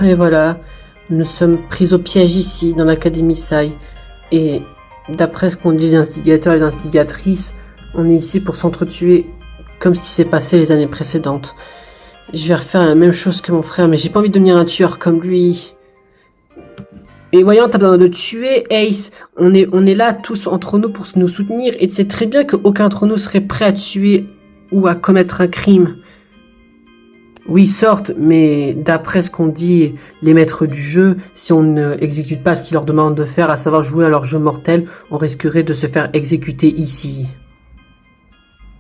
Et voilà, nous sommes pris au piège ici, dans l'Académie Sai. Et d'après ce qu'ont dit les instigateurs et les instigatrices, on est ici pour s'entretuer comme ce qui s'est passé les années précédentes. Je vais refaire la même chose que mon frère, mais j'ai pas envie de devenir un tueur comme lui. Et voyons, t'as besoin de tuer, Ace. On est là tous entre nous pour nous soutenir, et tu sais très bien qu'aucun d'entre nous serait prêt à tuer ou à commettre un crime. Oui, sortent, mais d'après ce qu'ont dit les maîtres du jeu, si on ne exécute pas ce qu'ils leur demandent de faire, à savoir jouer à leur jeu mortel, on risquerait de se faire exécuter ici.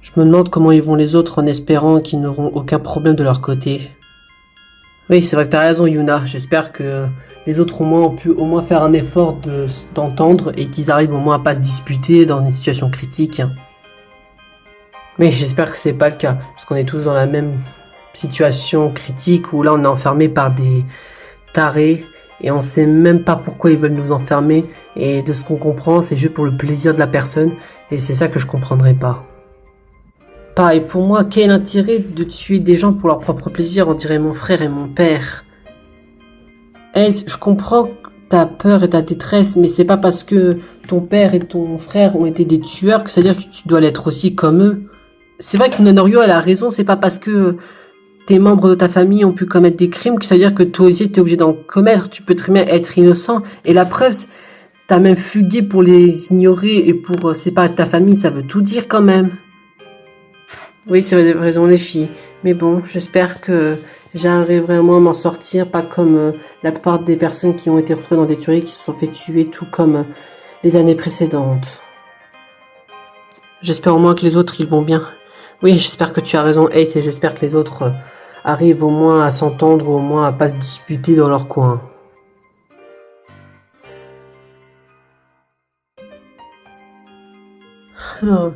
Je me demande comment ils vont les autres en espérant qu'ils n'auront aucun problème de leur côté. Oui, c'est vrai que t'as raison, Yuna. J'espère que les autres ont pu au moins faire un effort d'entendre et qu'ils arrivent au moins à pas se disputer dans une situation critique. Mais j'espère que c'est pas le cas, parce qu'on est tous dans la même situation critique où là on est enfermé par des tarés et on sait même pas pourquoi ils veulent nous enfermer, et de ce qu'on comprend c'est juste pour le plaisir de la personne, et c'est ça que je comprendrais pas. Pareil pour moi, quel intérêt de tuer des gens pour leur propre plaisir, on dirait mon frère et mon père. Ace, je comprends ta peur et ta détresse, mais c'est pas parce que ton père et ton frère ont été des tueurs que ça veut dire que tu dois l'être aussi comme eux. C'est vrai que Nonorio elle a raison, c'est pas parce que tes membres de ta famille ont pu commettre des crimes que ça veut dire que toi aussi t'es obligé d'en commettre. Tu peux très bien être innocent, et la preuve, t'as même fugué pour les ignorer et pour séparer de ta famille, ça veut tout dire quand même. Oui, c'est raison les filles, mais bon, j'espère que j'arriverai vraiment à m'en sortir, pas comme la plupart des personnes qui ont été retrouvées dans des tueries qui se sont fait tuer, tout comme les années précédentes. J'espère au moins que les autres ils vont bien. Oui, j'espère que tu as raison, Ace, et j'espère que les autres arrivent au moins à s'entendre, au moins à pas se disputer dans leur coin. Alors,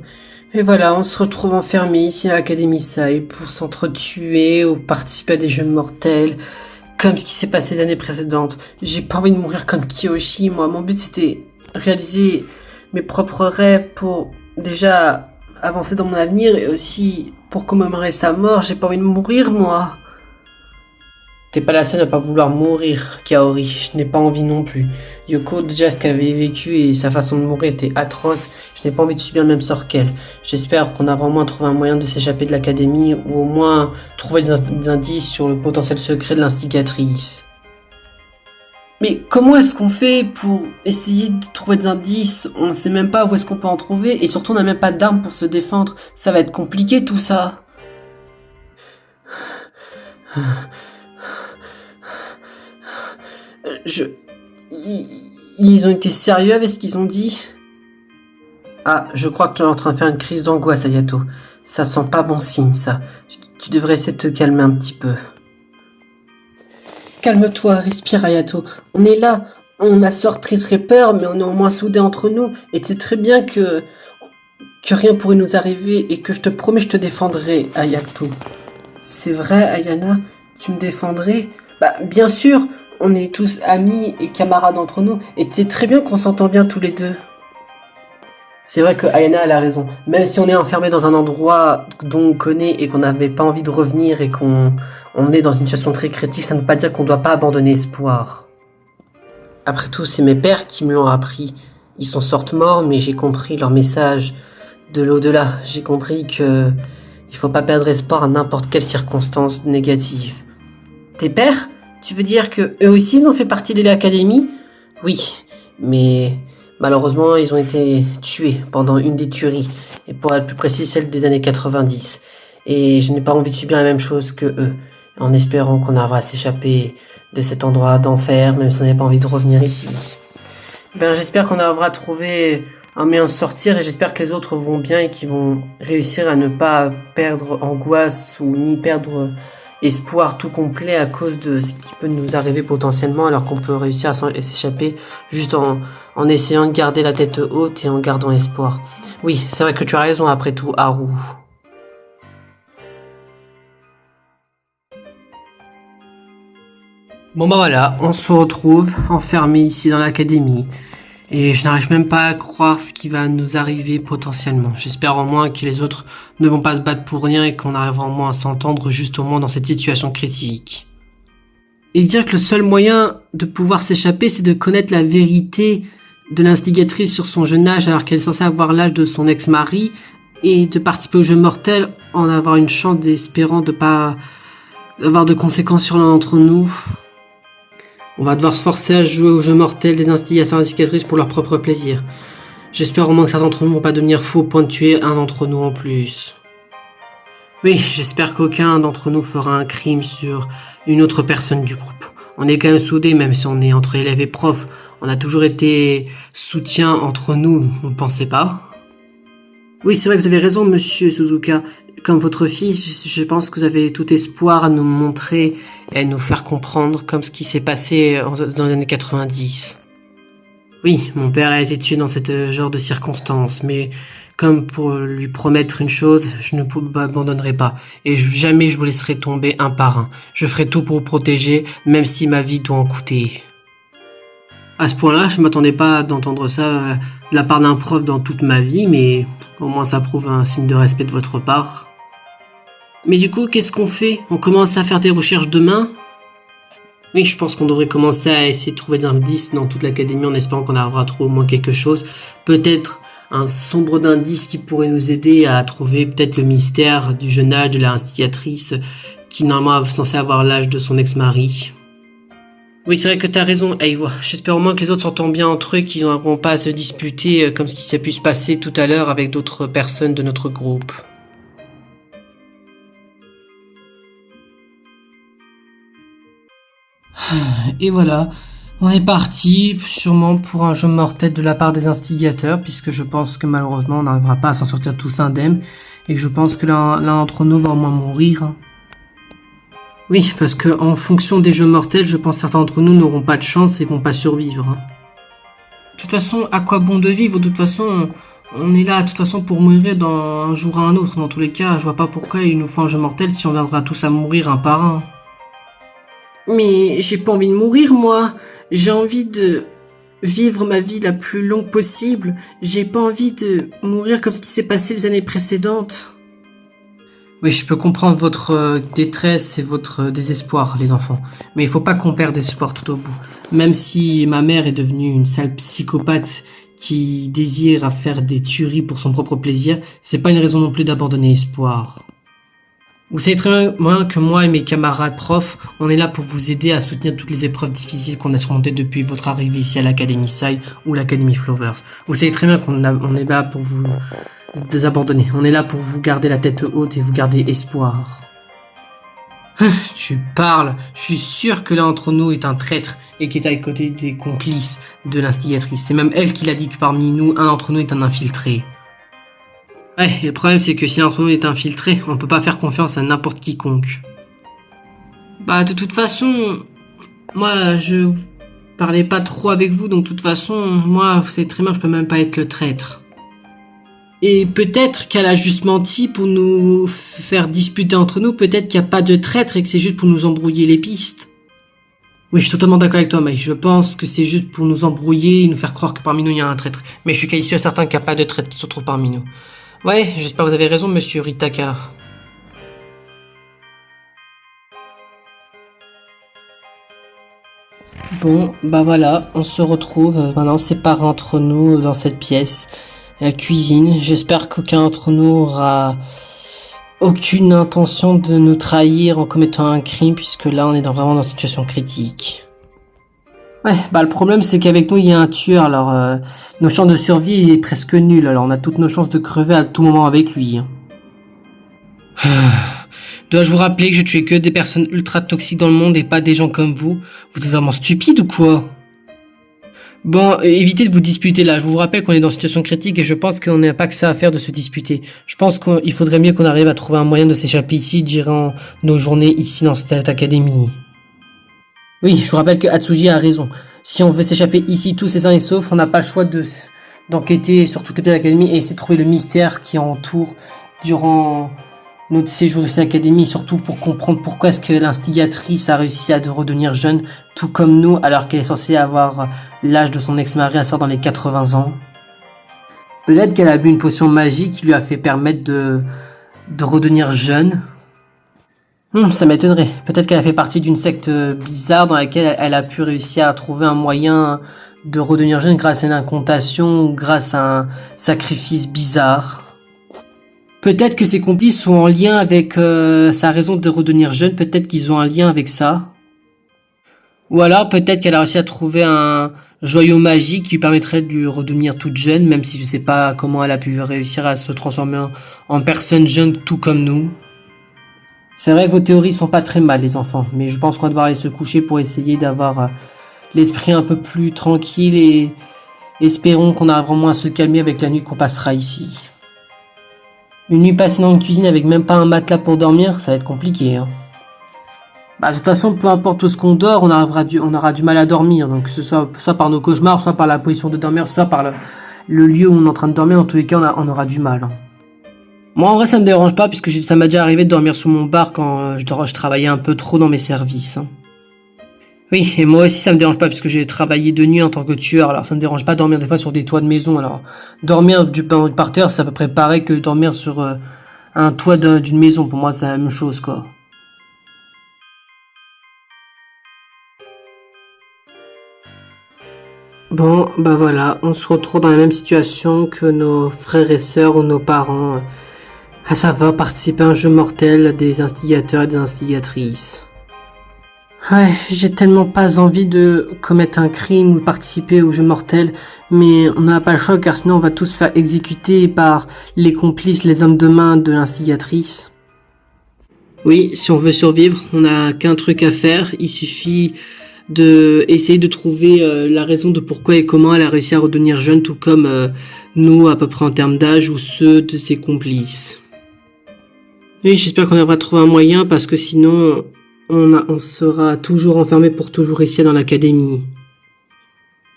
et voilà, on se retrouve enfermés ici à l'Académie Sai pour s'entretuer ou participer à des jeux mortels, comme ce qui s'est passé les années précédentes. J'ai pas envie de mourir comme Kiyoshi, moi. Mon but c'était réaliser mes propres rêves pour déjà avancer dans mon avenir, et aussi pour commémorer sa mort. J'ai pas envie de mourir, moi. T'es pas la seule à pas vouloir mourir, Kaori. Je n'ai pas envie non plus. Yoko, déjà ce qu'elle avait vécu et sa façon de mourir était atroce. Je n'ai pas envie de subir le même sort qu'elle. J'espère qu'on a vraiment trouvé un moyen de s'échapper de l'académie, ou au moins trouver des indices sur le potentiel secret de l'instigatrice. Mais comment est-ce qu'on fait pour essayer de trouver des indices? On ne sait même pas où est-ce qu'on peut en trouver, et surtout on n'a même pas d'armes pour se défendre. Ça va être compliqué tout ça. Ils ont été sérieux avec ce qu'ils ont dit? Ah, je crois que tu es en train de faire une crise d'angoisse, Ayato. Ça sent pas bon signe, ça. Tu devrais essayer de te calmer un petit peu. Calme-toi, respire, Ayato. On est là, on a sorti très peur, mais on est au moins soudés entre nous, et tu sais très bien que rien pourrait nous arriver, et que je te promets, je te défendrai, Ayato. C'est vrai, Ayana? Tu me défendrais? Bah, bien sûr, on est tous amis et camarades entre nous, et tu sais très bien qu'on s'entend bien tous les deux. C'est vrai que Ayana elle a raison. Même si on est enfermé dans un endroit dont on connaît et qu'on n'avait pas envie de revenir, et qu'on est dans une situation très critique, ça ne veut pas dire qu'on ne doit pas abandonner espoir. Après tout, c'est mes pères qui me l'ont appris. Ils sont sortes morts, mais j'ai compris leur message de l'au-delà. J'ai compris que il faut pas perdre espoir à n'importe quelle circonstance négative. Tes pères? Tu veux dire que eux aussi ils ont fait partie de l'académie? Oui, mais malheureusement ils ont été tués pendant une des tueries, et pour être plus précis celle des années 90. Et je n'ai pas envie de subir la même chose que eux, en espérant qu'on arrivera à s'échapper de cet endroit d'enfer, même si on n'a pas envie de revenir ici. Ben j'espère qu'on arrivera à trouver un moyen de sortir, et j'espère que les autres vont bien et qu'ils vont réussir à ne pas perdre angoisse ou ni perdre espoir tout complet à cause de ce qui peut nous arriver potentiellement, alors qu'on peut réussir à s'échapper juste en essayant de garder la tête haute et en gardant espoir. Oui, c'est vrai que tu as raison après tout, Haru. Bon bah voilà, on se retrouve enfermés ici dans l'académie. Et je n'arrive même pas à croire ce qui va nous arriver potentiellement. J'espère au moins que les autres ne vont pas se battre pour rien, et qu'on arrivera au moins à s'entendre juste au moins dans cette situation critique. et dire que le seul moyen de pouvoir s'échapper, c'est de connaître la vérité de l'instigatrice sur son jeune âge alors qu'elle est censée avoir l'âge de son ex-mari et de participer au jeu mortel en avoir une chance d'espérant de pas avoir de conséquences sur l'un d'entre nous. On va devoir se forcer à jouer au jeu mortel des instigateurs et instigatrices pour leur propre plaisir. J'espère au moins que certains d'entre nous vont pas devenir fous au point de tuer un d'entre nous en plus. Oui, j'espère qu'aucun d'entre nous fera un crime sur une autre personne du groupe. On est quand même soudés, même si on est entre élèves et profs. On a toujours été soutien entre nous, vous ne pensez pas? Oui, c'est vrai que vous avez raison, monsieur Suzuka. Comme votre fils, je pense que vous avez tout espoir à nous montrer et à nous faire comprendre comme ce qui s'est passé dans les années 90. Oui, mon père a été tué dans ce genre de circonstances, mais comme pour lui promettre une chose, je ne vous abandonnerai pas. Et jamais je vous laisserai tomber un par un. Je ferai tout pour vous protéger, même si ma vie doit en coûter. À ce point-là, je m'attendais pas d'entendre ça de la part d'un prof dans toute ma vie, mais au moins ça prouve un signe de respect de votre part. Mais du coup, qu'est-ce qu'on fait? On commence à faire des recherches demain? Oui, je pense qu'on devrait commencer à essayer de trouver des indices dans toute l'académie en espérant qu'on arrivera à trouver au moins quelque chose. Peut-être un sombre d'indice qui pourrait nous aider à trouver peut-être le mystère du jeune âge de la instigatrice qui normalement est censée avoir l'âge de son ex-mari. Oui, c'est vrai que t'as raison, Ava. J'espère au moins que les autres s'entendent bien entre eux, qu'ils n'auront pas à se disputer comme ce qui s'est pu se passer tout à l'heure avec d'autres personnes de notre groupe. Et voilà, on est parti, sûrement pour un jeu mortel de la part des instigateurs, puisque je pense que malheureusement on n'arrivera pas à s'en sortir tous indemnes, et je pense que l'un d'entre nous va au moins mourir. Oui, parce que en fonction des jeux mortels, je pense que certains d'entre nous n'auront pas de chance et vont pas survivre. De toute façon, à quoi bon de vivre? De toute façon, on est là de toute façon pour mourir un jour à un autre. Dans tous les cas, je vois pas pourquoi il nous faut un jeu mortel si on viendra tous à mourir un par un. Mais j'ai pas envie de mourir, moi. J'ai envie de vivre ma vie la plus longue possible. J'ai pas envie de mourir comme ce qui s'est passé les années précédentes. Oui, je peux comprendre votre détresse et votre désespoir, les enfants. Mais il faut pas qu'on perde espoir tout au bout. Même si ma mère est devenue une sale psychopathe qui désire à faire des tueries pour son propre plaisir, c'est pas une raison non plus d'abandonner espoir. Vous savez très bien que moi et mes camarades profs, on est là pour vous aider à soutenir toutes les épreuves difficiles qu'on a surmontées depuis votre arrivée ici à l'Académie Sai ou l'Académie Flowers. Vous savez très bien on est là pour vous désabandonner. On est là pour vous garder la tête haute et vous garder espoir. Tu parles. Je suis sûr que l'un d'entre nous est un traître et qui est à côté des complices de l'instigatrice. C'est même elle qui l'a dit que parmi nous, un d'entre nous est un infiltré. Ouais, et le problème c'est que si l'un d'entre nous est infiltré, on peut pas faire confiance à n'importe quiconque. Bah de toute façon, moi je parlais pas trop avec vous, donc de toute façon, moi vous savez très bien que je peux même pas être le traître. Et peut-être qu'elle a juste menti pour nous faire disputer entre nous, peut-être qu'il n'y a pas de traître et que c'est juste pour nous embrouiller les pistes. Oui, je suis totalement d'accord avec toi, Mike. Je pense que c'est juste pour nous embrouiller et nous faire croire que parmi nous il y a un traître. Mais je suis quasi sûr certain qu'il n'y a pas de traître qui se trouve parmi nous. Ouais, j'espère que vous avez raison, monsieur Ritaka. Bon, bah voilà, on se retrouve maintenant séparés entre nous dans cette pièce, la cuisine. J'espère qu'aucun d'entre nous aura aucune intention de nous trahir en commettant un crime, puisque là on est vraiment dans une situation critique. Ouais, bah le problème c'est qu'avec nous il y a un tueur, alors nos chances de survie est presque nulles, alors on a toutes nos chances de crever à tout moment avec lui. Dois-je vous rappeler que je tuais que des personnes ultra toxiques dans le monde et pas des gens comme vous? Vous êtes vraiment stupide ou quoi? Bon, évitez de vous disputer là, je vous rappelle qu'on est dans une situation critique et je pense qu'on n'a pas que ça à faire de se disputer. Je pense qu'il faudrait mieux qu'on arrive à trouver un moyen de s'échapper ici durant nos journées ici dans cette académie. Oui, je vous rappelle que Atsuji a raison. Si on veut s'échapper ici tous et sains et saufs, on n'a pas le choix d'enquêter sur toutes les pièces de l'académie et essayer de trouver le mystère qui entoure durant notre séjour ici à l'académie, surtout pour comprendre pourquoi est-ce que l'instigatrice a réussi à redevenir jeune, tout comme nous, alors qu'elle est censée avoir l'âge de son ex-mari, à savoir dans les 80 ans. Peut-être qu'elle a bu une potion magique qui lui a fait permettre de redevenir jeune. Ça m'étonnerait. Peut-être qu'elle a fait partie d'une secte bizarre dans laquelle elle a pu réussir à trouver un moyen de redevenir jeune grâce à une incantation ou grâce à un sacrifice bizarre. Peut-être que ses complices sont en lien avec sa raison de redevenir jeune, peut-être qu'ils ont un lien avec ça. Ou alors peut-être qu'elle a réussi à trouver un joyau magique qui lui permettrait de lui redevenir toute jeune, même si je sais pas comment elle a pu réussir à se transformer en personne jeune tout comme nous. C'est vrai que vos théories sont pas très mal les enfants, mais je pense qu'on va devoir aller se coucher pour essayer d'avoir l'esprit un peu plus tranquille et espérons qu'on arrivera vraiment à se calmer avec la nuit qu'on passera ici. Une nuit passée dans une cuisine avec même pas un matelas pour dormir, ça va être compliqué. Hein. Bah, de toute façon, peu importe où ce qu'on dort, on aura du mal à dormir. Donc, que ce soit par nos cauchemars, soit par la position de dormir, soit par le lieu où on est en train de dormir. Dans tous les cas, on aura du mal. Hein. Moi, en vrai, ça me dérange pas, puisque ça m'a déjà arrivé de dormir sous mon bar quand je travaillais un peu trop dans mes services. Hein. Oui, et moi aussi, ça me dérange pas, puisque j'ai travaillé de nuit en tant que tueur. Alors, ça me dérange pas de dormir des fois sur des toits de maison. Alors, dormir par terre, c'est à peu près pareil que dormir sur un toit d'une maison. Pour moi, c'est la même chose, quoi. Bon, bah voilà, on se retrouve dans la même situation que nos frères et sœurs ou nos parents, à savoir participer à un jeu mortel des instigateurs et des instigatrices. Ouais, j'ai tellement pas envie de commettre un crime ou participer au jeu mortel, mais on n'a pas le choix car sinon on va tous se faire exécuter par les complices, les hommes de main de l'instigatrice. Oui, si on veut survivre, on n'a qu'un truc à faire, il suffit de essayer de trouver la raison de pourquoi et comment elle a réussi à redevenir jeune, tout comme nous à peu près en termes d'âge ou ceux de ses complices. Oui, j'espère qu'on arrivera à trouver un moyen parce que sinon on sera toujours enfermé pour toujours ici dans l'académie.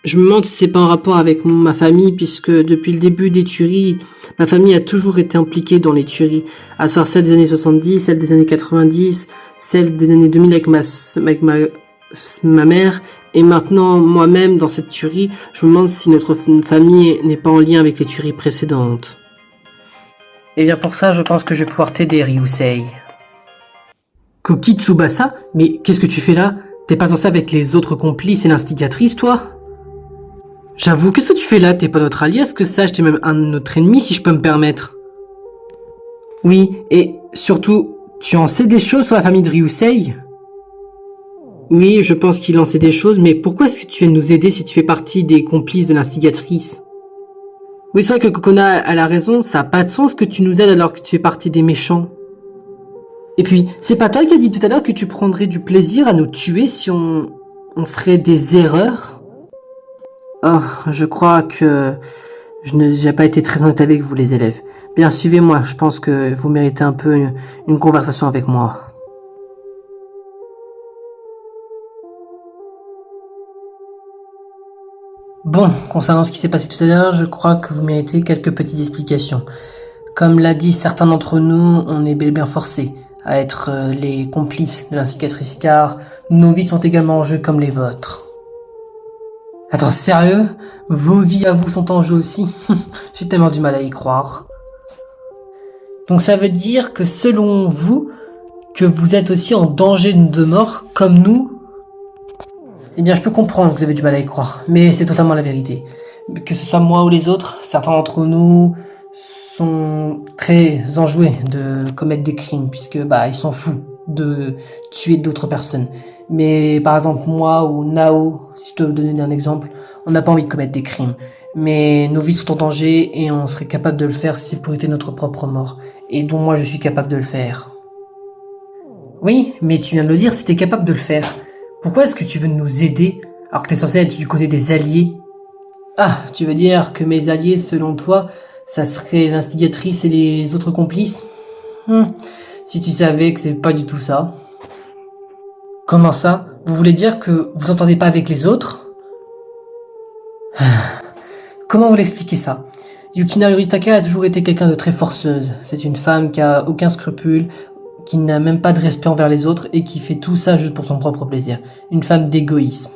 Je me demande si c'est pas en rapport avec ma famille puisque depuis le début des tueries, ma famille a toujours été impliquée dans les tueries, à savoir celle des années 70, celle des années 90, celle des années 2000 avec ma mère et maintenant moi-même dans cette tuerie. Je me demande si notre famille n'est pas en lien avec les tueries précédentes. Et bien pour ça, je pense que je vais pouvoir t'aider, Ryusei. Koki Tsubasa? Mais qu'est-ce que tu fais là? T'es pas censé avec les autres complices et l'instigatrice, toi? J'avoue, qu'est-ce que tu fais là? T'es pas notre allié, est-ce que ça, t'es même un de notre ennemi, si je peux me permettre? Oui, et surtout, tu en sais des choses sur la famille de Ryusei? Oui, je pense qu'il en sait des choses, mais pourquoi est-ce que tu viens nous aider si tu fais partie des complices de l'instigatrice? Oui, c'est vrai que Kokona a raison, ça a pas de sens que tu nous aides alors que tu fais partie des méchants. Et puis, c'est pas toi qui as dit tout à l'heure que tu prendrais du plaisir à nous tuer si on ferait des erreurs? Oh, je crois que j'ai pas été très honnête avec vous, les élèves. Bien, suivez-moi, je pense que vous méritez un peu une conversation avec moi. Bon, concernant ce qui s'est passé tout à l'heure, je crois que vous méritez quelques petites explications. Comme l'a dit certains d'entre nous, on est bel et bien forcés à être les complices de l'instigatrice car nos vies sont également en jeu comme les vôtres. Attends, sérieux? Vos vies à vous sont en jeu aussi? J'ai tellement du mal à y croire. Donc ça veut dire que selon vous, que vous êtes aussi en danger de mort comme nous? Eh bien, je peux comprendre que vous avez du mal à y croire, mais c'est totalement la vérité. Que ce soit moi ou les autres, certains d'entre nous sont très enjoués de commettre des crimes, puisque ils sont fous de tuer d'autres personnes. Mais par exemple, moi ou Nao, si je dois vous donner un exemple, on n'a pas envie de commettre des crimes. Mais nos vies sont en danger et on serait capable de le faire si c'est pour éviter notre propre mort. Et dont moi je suis capable de le faire. Oui, mais tu viens de le dire, si t'es capable de le faire. Pourquoi est-ce que tu veux nous aider alors que t'es censé être du côté des alliés? Ah, tu veux dire que mes alliés, selon toi, ça serait l'instigatrice et les autres complices? Si tu savais que c'est pas du tout ça. Comment ça? Vous voulez dire que vous entendez pas avec les autres? Comment vous l'expliquez ça? Yukina Yoritaka a toujours été quelqu'un de très forceuse. C'est une femme qui a aucun scrupule, qui n'a même pas de respect envers les autres et qui fait tout ça juste pour son propre plaisir. Une femme d'égoïsme.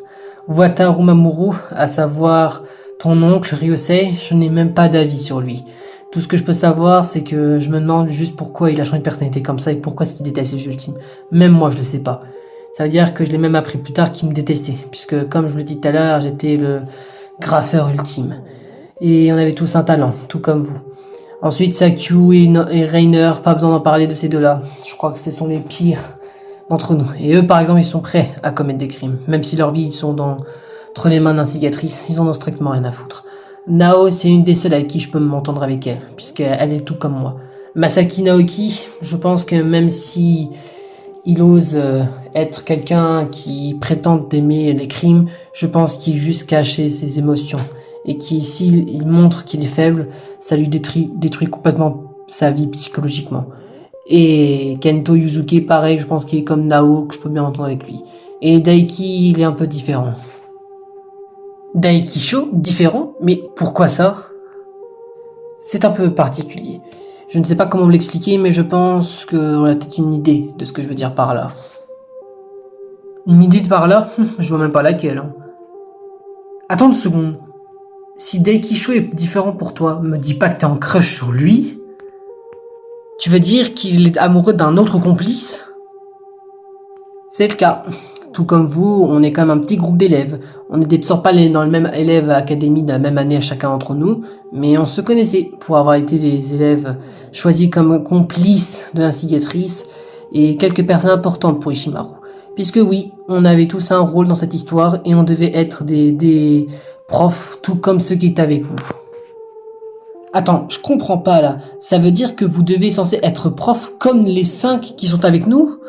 Wataru Mamoru, à savoir ton oncle Ryusei, je n'ai même pas d'avis sur lui. Tout ce que je peux savoir, c'est que je me demande juste pourquoi il a changé de personnalité comme ça et pourquoi il déteste les ultimes. Même moi, je le sais pas. Ça veut dire que je l'ai même appris plus tard qu'il me détestait, puisque comme je vous l'ai dit tout à l'heure, j'étais le graffeur ultime. Et on avait tous un talent, tout comme vous. Ensuite, Sakyu et Rainer, pas besoin d'en parler de ces deux-là. Je crois que ce sont les pires d'entre nous. Et eux, par exemple, ils sont prêts à commettre des crimes. Même si leur vie, ils sont entre les mains d'instigatrices, ils en ont strictement rien à foutre. Nao, c'est une des seules avec qui je peux m'entendre avec elle, puisqu'elle est tout comme moi. Masaki Naoki, je pense que même si il ose être quelqu'un qui prétend aimer les crimes, je pense qu'il juste caché ses émotions. Et qui, s'il montre qu'il est faible, ça lui détruit complètement sa vie psychologiquement. Et Kento Yuzuki, pareil, je pense qu'il est comme Nao, que je peux bien entendre avec lui. Et Daiki, il est un peu différent. Daikisho, différent? Mais pourquoi ça? C'est un peu particulier. Je ne sais pas comment vous l'expliquer, mais je pense qu'on a peut-être une idée de ce que je veux dire par là. Une idée de par là? Je vois même pas laquelle. Hein. Attends une seconde. Si Daikisho est différent pour toi, me dis pas que t'es en crush sur lui. Tu veux dire qu'il est amoureux d'un autre complice? C'est le cas. Tout comme vous, on est quand même un petit groupe d'élèves. On ne sort pas dans le même élève académie de la même année à chacun d'entre nous, mais on se connaissait pour avoir été les élèves choisis comme complices de l'instigatrice et quelques personnes importantes pour Ishimaru. Puisque oui, on avait tous un rôle dans cette histoire et on devait être des profs tout comme ceux qui étaient avec vous. Attends, je comprends pas là. Ça veut dire que vous devez censé être prof comme les 5 qui sont avec nous?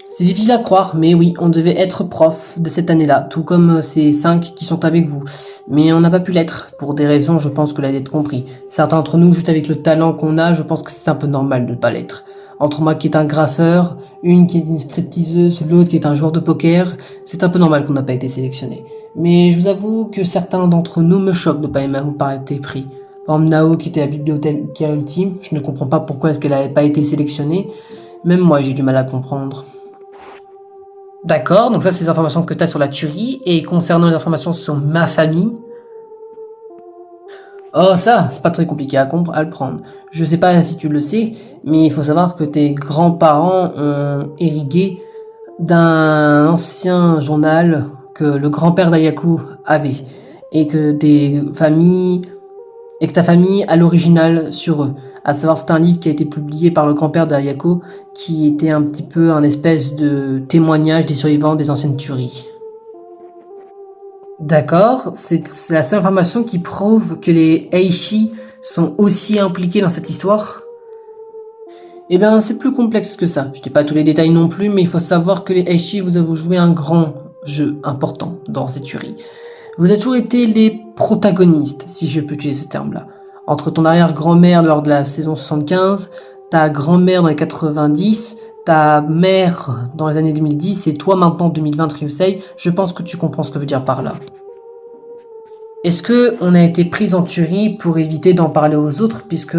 C'est difficile à croire, mais oui, on devait être prof de cette année-là, tout comme ces 5 qui sont avec vous. Mais on n'a pas pu l'être, pour des raisons, je pense que vous l'avez compris. Certains d'entre nous, juste avec le talent qu'on a, je pense que c'est un peu normal de ne pas l'être. Entre moi qui est un graffeur, une qui est une stripteaseuse, l'autre qui est un joueur de poker, c'est un peu normal qu'on n'a pas été sélectionné. Mais je vous avoue que certains d'entre nous me choquent de ne pas avoir été pris. Par exemple, Nao qui était la bibliothécaire ultime, je ne comprends pas pourquoi est-ce qu'elle n'avait pas été sélectionnée. Même moi, j'ai du mal à comprendre. D'accord, donc ça c'est les informations que tu as sur la tuerie, et concernant les informations sur ma famille... Oh ça, c'est pas très compliqué à le prendre. Je sais pas si tu le sais, mais il faut savoir que tes grands-parents ont hérigué d'un ancien journal que le grand-père d'Ayako avait, et que ta famille a l'original sur eux. À savoir, c'est un livre qui a été publié par le grand-père d'Ayako, qui était un petit peu un espèce de témoignage des survivants des anciennes tueries. D'accord, c'est la seule information qui prouve que les Eishi sont aussi impliqués dans cette histoire? Eh bien, c'est plus complexe que ça. Je n'ai pas tous les détails non plus, mais il faut savoir que les Eishi, vous avez joué un grand jeu important dans cette tuerie. Vous avez toujours été les protagonistes, si je peux utiliser ce terme-là. Entre ton arrière-grand-mère lors de la saison 75, ta grand-mère dans les 90, ta mère dans les années 2010 et toi maintenant 2020 Ryusei, je pense que tu comprends ce que je veux dire par là. Est-ce que on a été pris en tuerie pour éviter d'en parler aux autres, puisque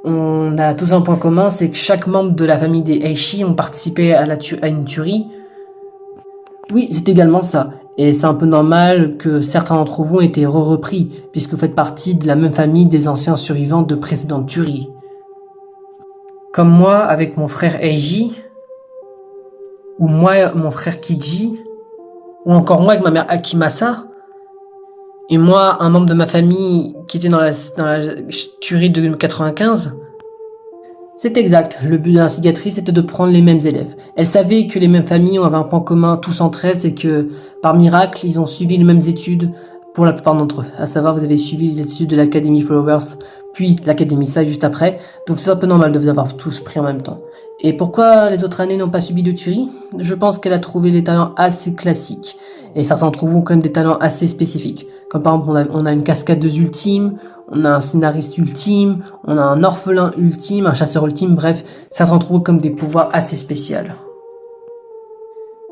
on a tous un point commun, c'est que chaque membre de la famille des Eishi ont participé à une tuerie? Oui, c'est également ça. Et c'est un peu normal que certains d'entre vous aient été repris, puisque vous faites partie de la même famille des anciens survivants de précédentes tueries. Comme moi, avec mon frère Eiji, ou moi, mon frère Kiji, ou encore moi avec ma mère Akimasa, et moi, un membre de ma famille qui était dans la tuerie de 95. C'est exact, le but de l'instigatrice était de prendre les mêmes élèves. Elle savait que les mêmes familles avaient un point commun tous entre elles, c'est que, par miracle, ils ont suivi les mêmes études pour la plupart d'entre eux. À savoir, vous avez suivi les études de l'Académie Followers, puis l'Académie Sai juste après, donc c'est un peu normal de vous avoir tous pris en même temps. Et pourquoi les autres années n'ont pas subi de tuerie? Je pense qu'elle a trouvé des talents assez classiques, et certains d'entre vous ont quand même des talents assez spécifiques. Comme par exemple, on a une cascadeuse ultime, on a un scénariste ultime, on a un orphelin ultime, un chasseur ultime, bref, certains d'entre vous comme des pouvoirs assez spéciaux.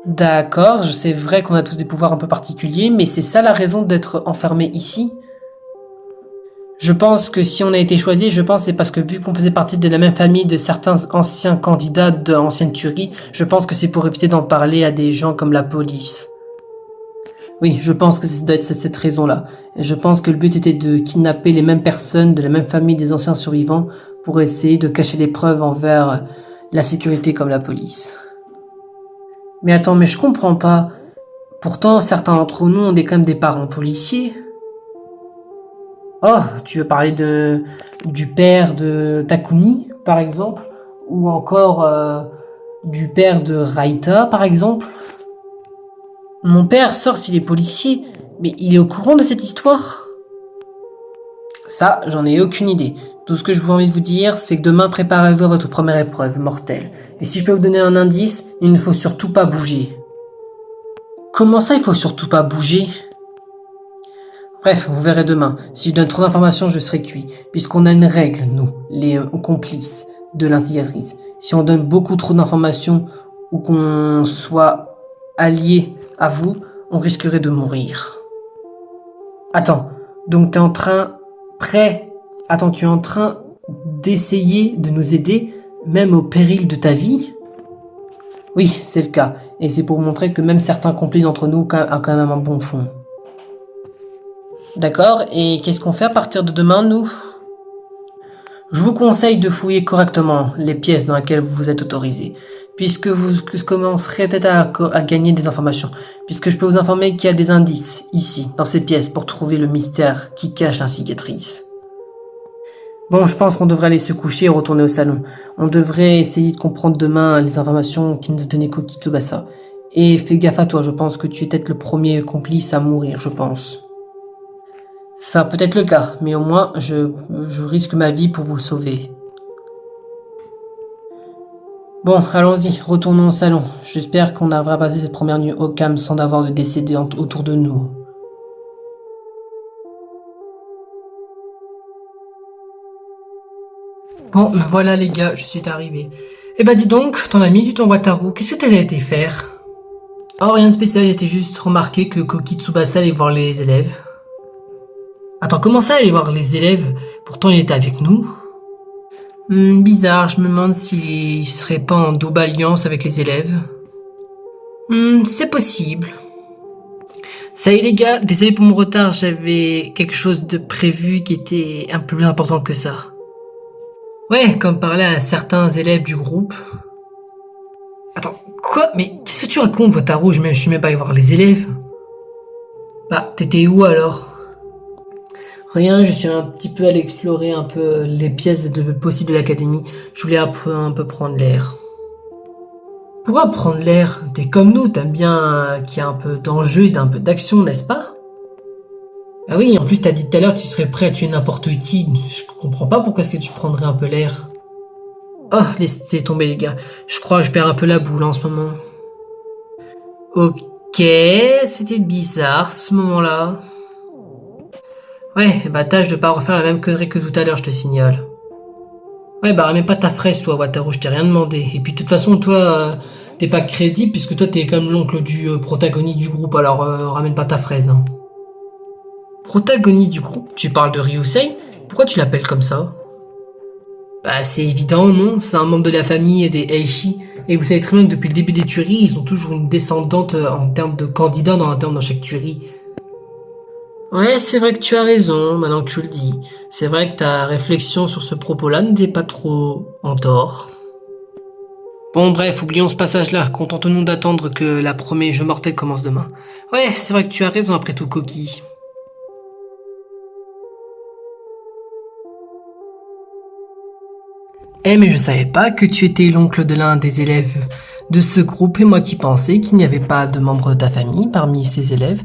D'accord, c'est vrai qu'on a tous des pouvoirs un peu particuliers, mais c'est ça la raison d'être enfermé ici? Je pense que si on a été choisi, c'est parce que vu qu'on faisait partie de la même famille de certains anciens candidats d'anciennes tueries, je pense que c'est pour éviter d'en parler à des gens comme la police. Oui, je pense que ça doit être cette raison-là. Et je pense que le but était de kidnapper les mêmes personnes de la même famille des anciens survivants pour essayer de cacher les preuves envers la sécurité comme la police. Mais attends, mais je comprends pas. Pourtant, certains d'entre nous ont quand même des parents policiers. Oh, tu veux parler du père de Takumi, par exemple? Ou encore du père de Raita, par exemple? Mon père, certes, il est policier, mais il est au courant de cette histoire? Ça, j'en ai aucune idée. Tout ce que je vous envie de vous dire, c'est que demain, préparez-vous à votre première épreuve mortelle. Et si je peux vous donner un indice, il ne faut surtout pas bouger. Comment ça, il faut surtout pas bouger? Bref, vous verrez demain. Si je donne trop d'informations, je serai cuit. Puisqu'on a une règle, nous, les complices de l'instigatrice. Si on donne beaucoup trop d'informations ou qu'on soit allié à vous, on risquerait de mourir. Attends, donc tu es en train d'essayer de nous aider, même au péril de ta vie? Oui, c'est le cas. Et c'est pour montrer que même certains complices d'entre nous ont quand même un bon fond. D'accord, et qu'est-ce qu'on fait à partir de demain, nous? Je vous conseille de fouiller correctement les pièces dans lesquelles vous êtes autorisé, puisque vous commencerez peut-être à gagner des informations, puisque je peux vous informer qu'il y a des indices, ici, dans ces pièces, pour trouver le mystère qui cache l'instigatrice. Bon, je pense qu'on devrait aller se coucher et retourner au salon. On devrait essayer de comprendre demain les informations qui nous a donné Koki Tsubasa. Et fais gaffe à toi, je pense que tu es peut-être le premier complice à mourir, je pense. Ça peut être le cas, mais au moins, je risque ma vie pour vous sauver. Bon, allons-y, retournons au salon. J'espère qu'on arrivera à passer cette première nuit au calme sans avoir de décédés autour de nous. Bon, ben voilà les gars, je suis arrivé. Eh ben dis donc, ton ami du ton Wataru, qu'est-ce que t'as été faire? Oh, rien de spécial, j'étais juste remarqué que Koki Tsubasa allait voir les élèves. Attends, comment ça aller voir les élèves? Pourtant il était avec nous. Bizarre, je me demande s'il serait pas en double alliance avec les élèves. C'est possible. Salut les gars, désolé pour mon retard, j'avais quelque chose de prévu qui était un peu plus important que ça. Ouais, comme parlait à certains élèves du groupe. Attends, quoi? Mais qu'est-ce que tu racontes, Wataru? Je suis même pas allé voir les élèves. Bah, t'étais où alors? Rien, je suis un petit peu allé explorer un peu les pièces possibles de l'académie. Je voulais un peu prendre l'air. Pourquoi prendre l'air? T'es comme nous, t'aimes bien qu'il y ait un peu d'enjeu et d'un peu d'action, n'est-ce pas? Ah oui, en plus t'as dit tout à l'heure que tu serais prêt à tuer n'importe qui. Je comprends pas pourquoi est-ce que tu prendrais un peu l'air. Oh, laissez tomber les gars. Je crois que je perds un peu la boule en ce moment. Ok, c'était bizarre ce moment-là. Ouais, bah tâche de pas refaire la même connerie que tout à l'heure, je te signale. Ouais, bah ramène pas ta fraise, toi, Wataru, je t'ai rien demandé. Et puis de toute façon, toi, t'es pas crédible puisque toi t'es comme l'oncle du protagoniste du groupe, alors ramène pas ta fraise. Hein. Protagoniste du groupe? Tu parles de Ryusei? Pourquoi tu l'appelles comme ça? Bah c'est évident, non? C'est un membre de la famille des Eishi. Et vous savez très bien que depuis le début des tueries, ils ont toujours une descendante en termes de candidats dans chaque tuerie. Ouais, c'est vrai que tu as raison, maintenant que tu le dis. C'est vrai que ta réflexion sur ce propos-là n'était pas trop en tort. Bon bref, oublions ce passage-là, contentons-nous d'attendre que la première jeu mortel commence demain. Ouais, c'est vrai que tu as raison après tout, Koki. Eh mais je savais pas que tu étais l'oncle de l'un des élèves de ce groupe et moi qui pensais qu'il n'y avait pas de membres de ta famille parmi ces élèves.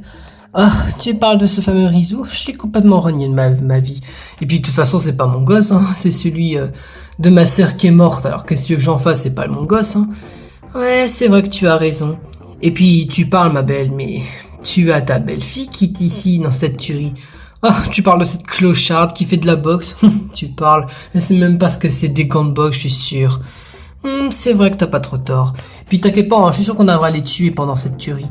Ah, tu parles de ce fameux Rizu, je l'ai complètement renié de ma vie. Et puis de toute façon c'est pas mon gosse, hein. C'est celui de ma sœur qui est morte, alors qu'est-ce que tu veux que j'en fasse, c'est pas mon gosse. Hein. Ouais, c'est vrai que tu as raison. Et puis tu parles ma belle, mais tu as ta belle-fille qui est ici dans cette tuerie. Ah, tu parles de cette clocharde qui fait de la boxe. Tu parles, je sais même pas ce que c'est des gants de boxe, je suis sûr. C'est vrai que t'as pas trop tort. Puis t'inquiète pas, hein, je suis sûr qu'on arrivera à les tuer pendant cette tuerie.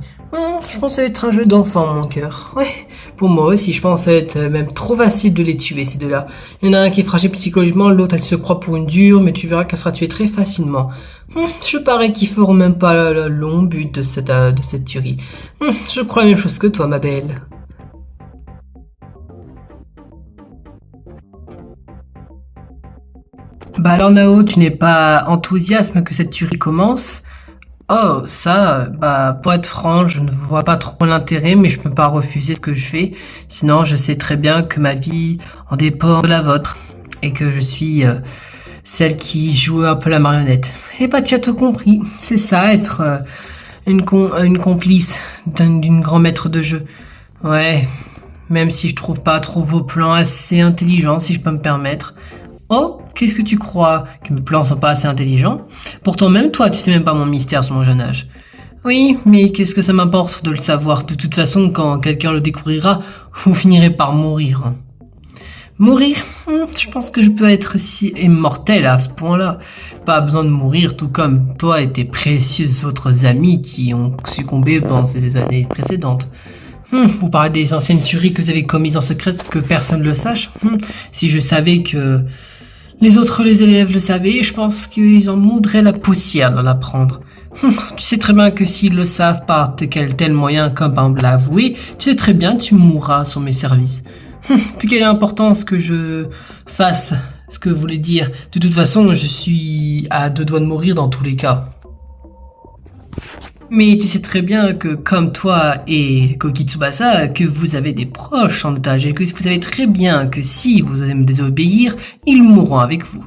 Je pense que ça va être un jeu d'enfant, mon cœur. Ouais, Pour moi aussi, je pense que ça va être même trop facile de les tuer, ces deux-là. Il y en a un qui est fragile psychologiquement, l'autre elle se croit pour une dure, mais tu verras qu'elle sera tuée très facilement. Je parie qu'ils feront même pas le long but de cette tuerie. Je crois la même chose que toi, ma belle. Bah alors Nao, tu n'es pas enthousiaste que cette tuerie commence? Oh, ça, bah, pour être franc, je ne vois pas trop l'intérêt, mais je peux pas refuser ce que je fais. Sinon, je sais très bien que ma vie en dépend de la vôtre. Et que je suis celle qui joue un peu la marionnette. Et bah, tu as tout compris. C'est ça, être une complice d'une grand maître de jeu. Ouais, même si je trouve pas trop vos plans assez intelligents, si je peux me permettre. Oh, qu'est-ce que tu crois? Que mes plans sont pas assez intelligents? Pourtant même toi, tu sais même pas mon mystère sur mon jeune âge. Oui, mais qu'est-ce que ça m'importe de le savoir? De toute façon, quand quelqu'un le découvrira, vous finirez par mourir. Mourir? Je pense que je peux être si immortel à ce point-là. Pas besoin de mourir, tout comme toi et tes précieux autres amis qui ont succombé pendant ces années précédentes. Vous parlez des anciennes tueries que vous avez commises en secret, que personne ne le sache. Si je savais que les élèves le savaient, je pense qu'ils en moudraient la poussière d'en apprendre. Tu sais très bien que s'ils le savent par quel tel moyen comme par l'avouer, tu sais très bien que tu mourras sur mes services. De quelle importance que je fasse ce que vous voulez dire. De toute façon, je suis à 2 doigts de mourir dans tous les cas. Mais tu sais très bien que, comme toi et Koki Tsubasa, que vous avez des proches en otage et que vous savez très bien que si vous allez me désobéir, ils mourront avec vous.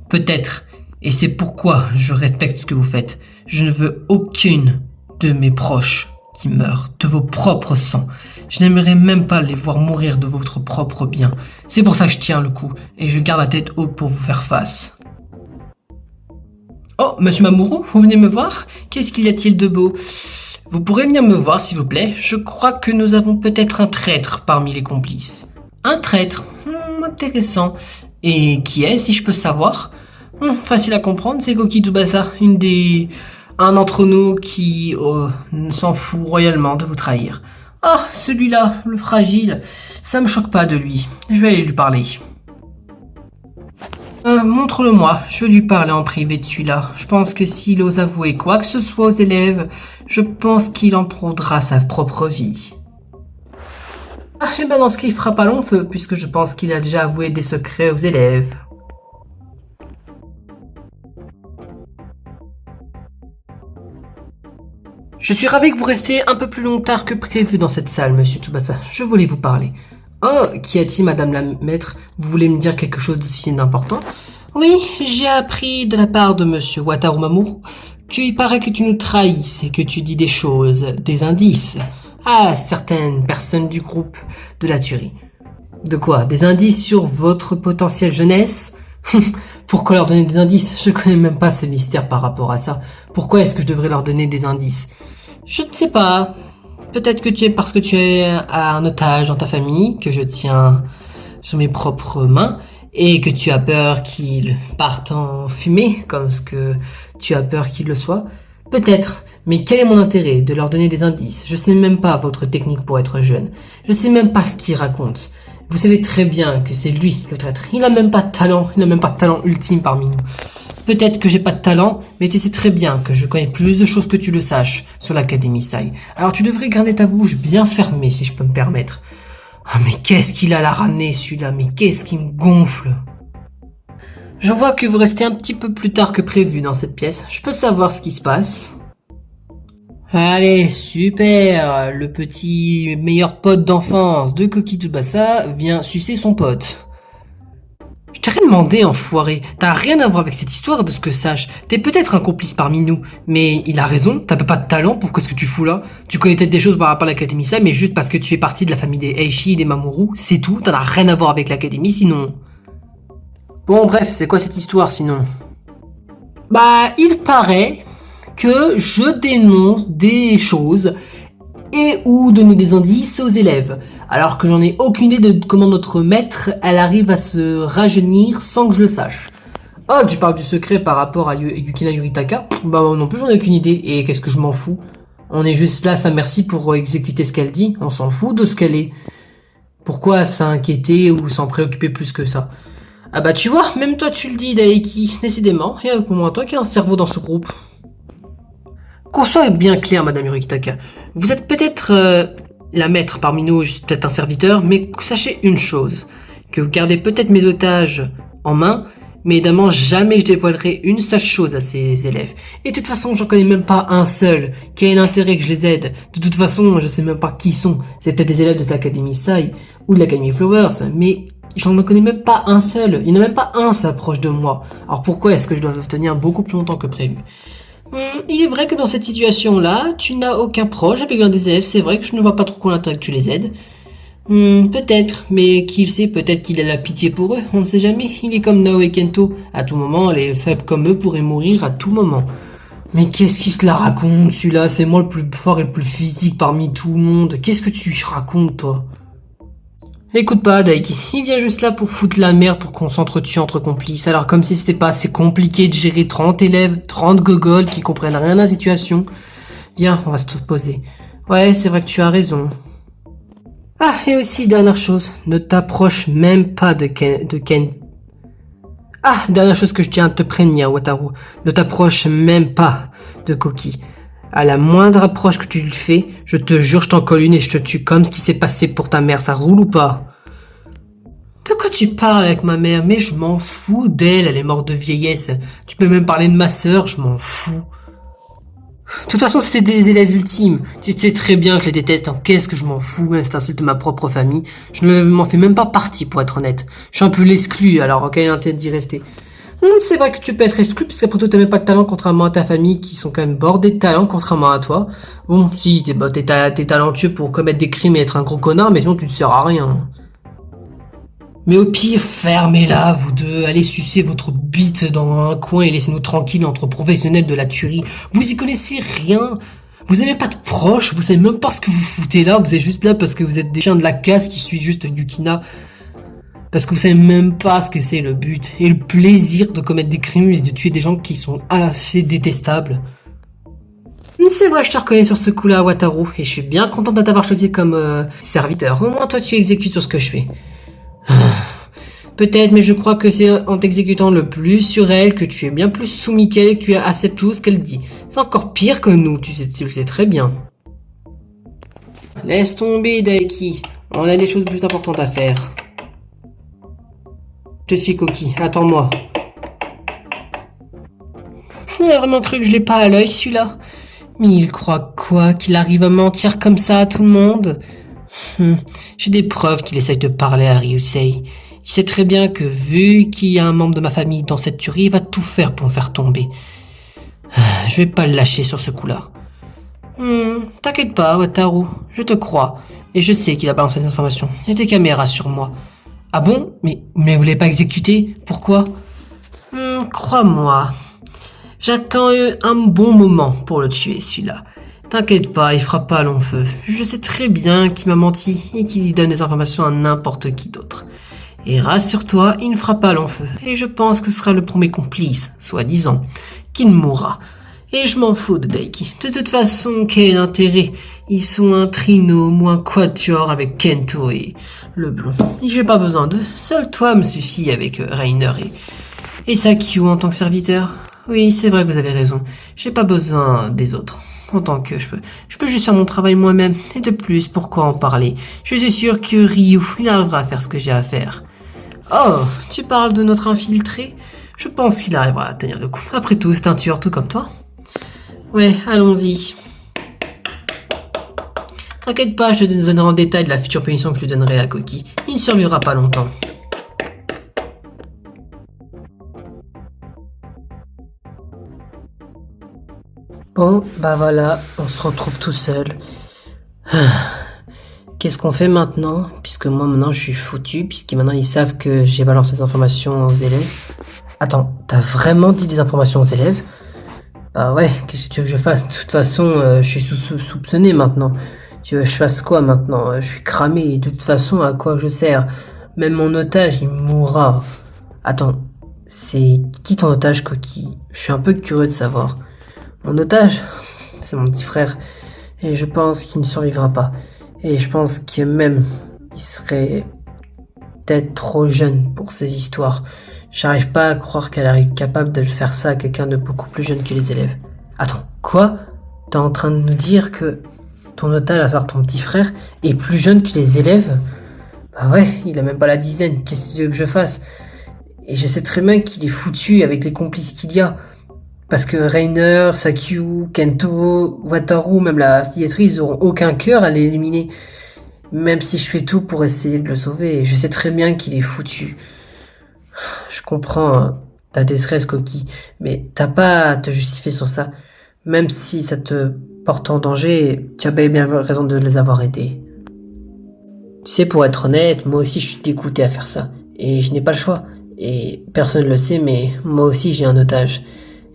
Peut-être, et c'est pourquoi je respecte ce que vous faites. Je ne veux aucune de mes proches qui meurent de vos propres sangs. Je n'aimerais même pas les voir mourir de votre propre bien. C'est pour ça que je tiens le coup et je garde la tête haute pour vous faire face. Oh, monsieur Mamoru, vous venez me voir? Qu'est-ce qu'il y a-t-il de beau? Vous pourrez venir me voir, s'il vous plaît. Je crois que nous avons peut-être un traître parmi les complices. Un traître? Intéressant. Et qui est, si je peux savoir? Facile à comprendre, c'est Koki Tsubasa, un d'entre nous qui s'en fout royalement de vous trahir. Ah, celui-là, le fragile, ça me choque pas de lui. Je vais aller lui parler. Montre-le-moi, je vais lui parler en privé de celui-là. Je pense que s'il ose avouer quoi que ce soit aux élèves, je pense qu'il en prendra sa propre vie. Ah, et ben dans ce cas, il fera pas long feu, puisque je pense qu'il a déjà avoué des secrets aux élèves. Je suis ravi que vous restiez un peu plus longtemps que prévu dans cette salle, monsieur Tsubasa. Je voulais vous parler. Oh, qu'y a-t-il, madame la maître? Vous voulez me dire quelque chose de si important? Oui, j'ai appris de la part de monsieur Wataru Mamoru qu'il paraît que tu nous trahisses et que tu dis des choses, des indices, à certaines personnes du groupe de la tuerie. De quoi? Des indices sur votre potentielle jeunesse? Pourquoi leur donner des indices? Je connais même pas ce mystère par rapport à ça. Pourquoi est-ce que je devrais leur donner des indices? Je ne sais pas. Peut-être que parce que tu es un otage dans ta famille, que je tiens sur mes propres mains, et que tu as peur qu'il parte en fumée, comme ce que tu as peur qu'il le soit. Peut-être, mais quel est mon intérêt de leur donner des indices? Je sais même pas votre technique pour être jeune. Je sais même pas ce qu'il raconte. Vous savez très bien que c'est lui, le traître. Il n'a même pas de talent, il n'a même pas de talent ultime parmi nous. Peut-être que j'ai pas de talent, mais tu sais très bien que je connais plus de choses que tu le saches sur l'Académie Sai. Alors tu devrais garder ta bouche bien fermée si je peux me permettre. Ah mais qu'est-ce qu'il a la ramener celui-là, mais qu'est-ce qui me gonfle. Je vois que vous restez un petit peu plus tard que prévu dans cette pièce. Je peux savoir ce qui se passe? Allez, super. Le petit meilleur pote d'enfance de Koki Tsubasa vient sucer son pote. Je t'ai rien demandé, enfoiré. T'as rien à voir avec cette histoire de ce que sache. T'es peut-être un complice parmi nous, mais il a raison, t'as pas de talent pour ce que tu fous là. Tu connais peut-être des choses par rapport à l'Académie Sai, mais juste parce que tu fais partie de la famille des Eishi et des Mamoru, c'est tout, t'en as rien à voir avec l'Académie sinon. Bon bref, c'est quoi cette histoire sinon? Bah, il paraît que je dénonce des choses et ou donner des indices aux élèves, alors que j'en ai aucune idée de comment notre maître, elle arrive à se rajeunir sans que je le sache. Oh, tu parles du secret par rapport à Yukina Yuritaka? Bah non plus j'en ai aucune idée, et qu'est-ce que je m'en fous? On est juste là, sa merci, pour exécuter ce qu'elle dit. On s'en fout de ce qu'elle est. Pourquoi s'inquiéter ou s'en préoccuper plus que ça? Ah bah tu vois, même toi tu le dis, Daiki. Décidément, il y a au moins toi qui a un cerveau dans ce groupe. Qu'on soit bien clair, Madame Yurikitaka. Vous êtes peut-être la maître parmi nous, je suis peut-être un serviteur, mais sachez une chose. Que vous gardez peut-être mes otages en main, mais évidemment jamais je dévoilerai une seule chose à ces élèves. Et de toute façon, j'en connais même pas un seul. Quel est l'intérêt que je les aide? De toute façon, je sais même pas qui sont. C'est peut-être des élèves de l'Académie Sai ou de l'Académie Flowers, mais j'en connais même pas un seul. Il n'y en a même pas un s'approche de moi. Alors pourquoi est-ce que je dois tenir beaucoup plus longtemps que prévu? Il est vrai que dans cette situation-là, tu n'as aucun proche avec l'un des élèves. C'est vrai que je ne vois pas trop l'intérêt que tu les aides. Peut-être, mais qui le sait, peut-être qu'il a la pitié pour eux, on ne sait jamais. Il est comme Nao et Kento. À tout moment, les faibles comme eux pourraient mourir à tout moment. Mais qu'est-ce qu'il se la raconte, celui-là? C'est moi le plus fort et le plus physique parmi tout le monde. Qu'est-ce que tu racontes, toi? Écoute pas, Daiki, il vient juste là pour foutre la merde pour qu'on s'entretue entre complices. Alors comme si c'était pas assez compliqué de gérer 30 élèves, 30 gogoles qui comprennent rien à la situation. Viens, on va se poser. Ouais, c'est vrai que tu as raison. Ah, et aussi, dernière chose, ne t'approche même pas de Ken. Ah, dernière chose que je tiens à te prévenir, Wataru, ne t'approche même pas de Koki. À la moindre approche que tu lui fais, je te jure, je t'en colle une et je te tue comme ce qui s'est passé pour ta mère, ça roule ou pas? De quoi tu parles avec ma mère? Mais je m'en fous d'elle, elle est morte de vieillesse. Tu peux même parler de ma sœur, je m'en fous. De toute façon, c'était des élèves ultimes. Tu sais très bien que je les déteste. Qu'est-ce que je m'en fous, même si t'insultes ma propre famille. Je ne m'en fais même pas partie, pour être honnête. Je suis un peu l'exclu, alors quel est l'intérêt d'y rester? C'est vrai que tu peux être exclu, parce qu'après tout, t'as même pas de talent, contrairement à ta famille, qui sont quand même bordés de talent, contrairement à toi. Bon, si, t'es talentueux pour commettre des crimes et être un gros connard, mais sinon, tu ne sers à rien. Mais au pire, fermez-la, vous deux, allez sucer votre bite dans un coin et laissez-nous tranquilles entre professionnels de la tuerie. Vous y connaissez rien. Vous n'avez même pas de proches, vous savez même pas ce que vous foutez là, vous êtes juste là parce que vous êtes des chiens de la casse qui suivent juste Yukina. Parce que vous savez même pas ce que c'est le but et le plaisir de commettre des crimes et de tuer des gens qui sont assez détestables. C'est vrai, je te reconnais sur ce coup-là, Wataru, et je suis bien content de t'avoir choisi comme serviteur. Au moins toi tu exécutes sur ce que je fais. Peut-être, mais je crois que c'est en t'exécutant le plus sur elle que tu es bien plus soumis qu'elle et que tu acceptes tout ce qu'elle dit. C'est encore pire que nous, tu le sais très bien. Laisse tomber, Daiki. On a des choses plus importantes à faire. Je suis Koki, attends-moi. Il a vraiment cru que je l'ai pas à l'œil, celui-là. Mais il croit quoi? Qu'il arrive à mentir comme ça à tout le monde? J'ai des preuves qu'il essaye de parler à Ryusei. Il sait très bien que vu qu'il y a un membre de ma famille dans cette tuerie, il va tout faire pour me faire tomber. Je vais pas le lâcher sur ce coup-là. T'inquiète pas, Wataru, je te crois. Et je sais qu'il a balancé des informations. Il y a des caméras sur moi. Ah bon? Mais vous l'avez pas exécuté? Pourquoi? Crois-moi. J'attends un bon moment pour le tuer, celui-là. T'inquiète pas, il fera pas long feu. Je sais très bien qu'il m'a menti et qu'il donne des informations à n'importe qui d'autre. Et rassure-toi, il ne fera pas long feu. Et je pense que ce sera le premier complice, soi-disant, qu'il mourra. Et je m'en fous de Daiki. De toute façon, quel intérêt? Ils sont un trinôme ou un quatuor avec Kento et le blond. J'ai pas besoin d'eux. Seul toi me suffit avec Reiner et Sakyu en tant que serviteur. Oui, c'est vrai que vous avez raison. J'ai pas besoin des autres. En tant que je peux juste faire mon travail moi-même. Et de plus, pourquoi en parler? Je suis sûr que Ryu, il arrivera à faire ce que j'ai à faire. Oh, tu parles de notre infiltré? Je pense qu'il arrivera à tenir le coup. Après tout, c'est un tueur tout comme toi. Ouais, allons-y. T'inquiète pas, je te donnerai en détail de la future punition que je lui donnerai à Koki. Il ne survivra pas longtemps. Bon, bah voilà, on se retrouve tout seul. Qu'est-ce qu'on fait maintenant? Puisque moi maintenant je suis foutu, puisque maintenant ils savent que j'ai balancé des informations aux élèves. Attends, t'as vraiment dit des informations aux élèves? Bah ouais, qu'est-ce que tu veux que je fasse? De toute façon, je suis soupçonné maintenant. Tu veux que je fasse quoi maintenant? Je suis cramé, et de toute façon, à quoi je sers? Même mon otage, il mourra. Attends, c'est qui ton otage, Koki? Je suis un peu curieux de savoir. Mon otage? C'est mon petit frère. Et je pense qu'il ne survivra pas. Et je pense que même, il serait peut-être trop jeune pour ces histoires. J'arrive pas à croire qu'elle est capable de faire ça à quelqu'un de beaucoup plus jeune que les élèves. Attends, quoi? T'es en train de nous dire que ton otage, à savoir ton petit frère, est plus jeune que les élèves? Bah ouais, il a même pas la dizaine, qu'est-ce que tu veux que je fasse? Et je sais très bien qu'il est foutu avec les complices qu'il y a. Parce que Rainer, Sakyu, Kento, Wataru, même la instigatrice, ils auront aucun cœur à l'éliminer. Même si je fais tout pour essayer de le sauver, je sais très bien qu'il est foutu. Je comprends ta détresse, Koki, mais t'as pas à te justifier sur ça. Même si ça te porte en danger, tu as bien raison de les avoir aidés. Tu sais, pour être honnête, moi aussi je suis dégoûté à faire ça. Et je n'ai pas le choix. Et personne ne le sait, mais moi aussi j'ai un otage.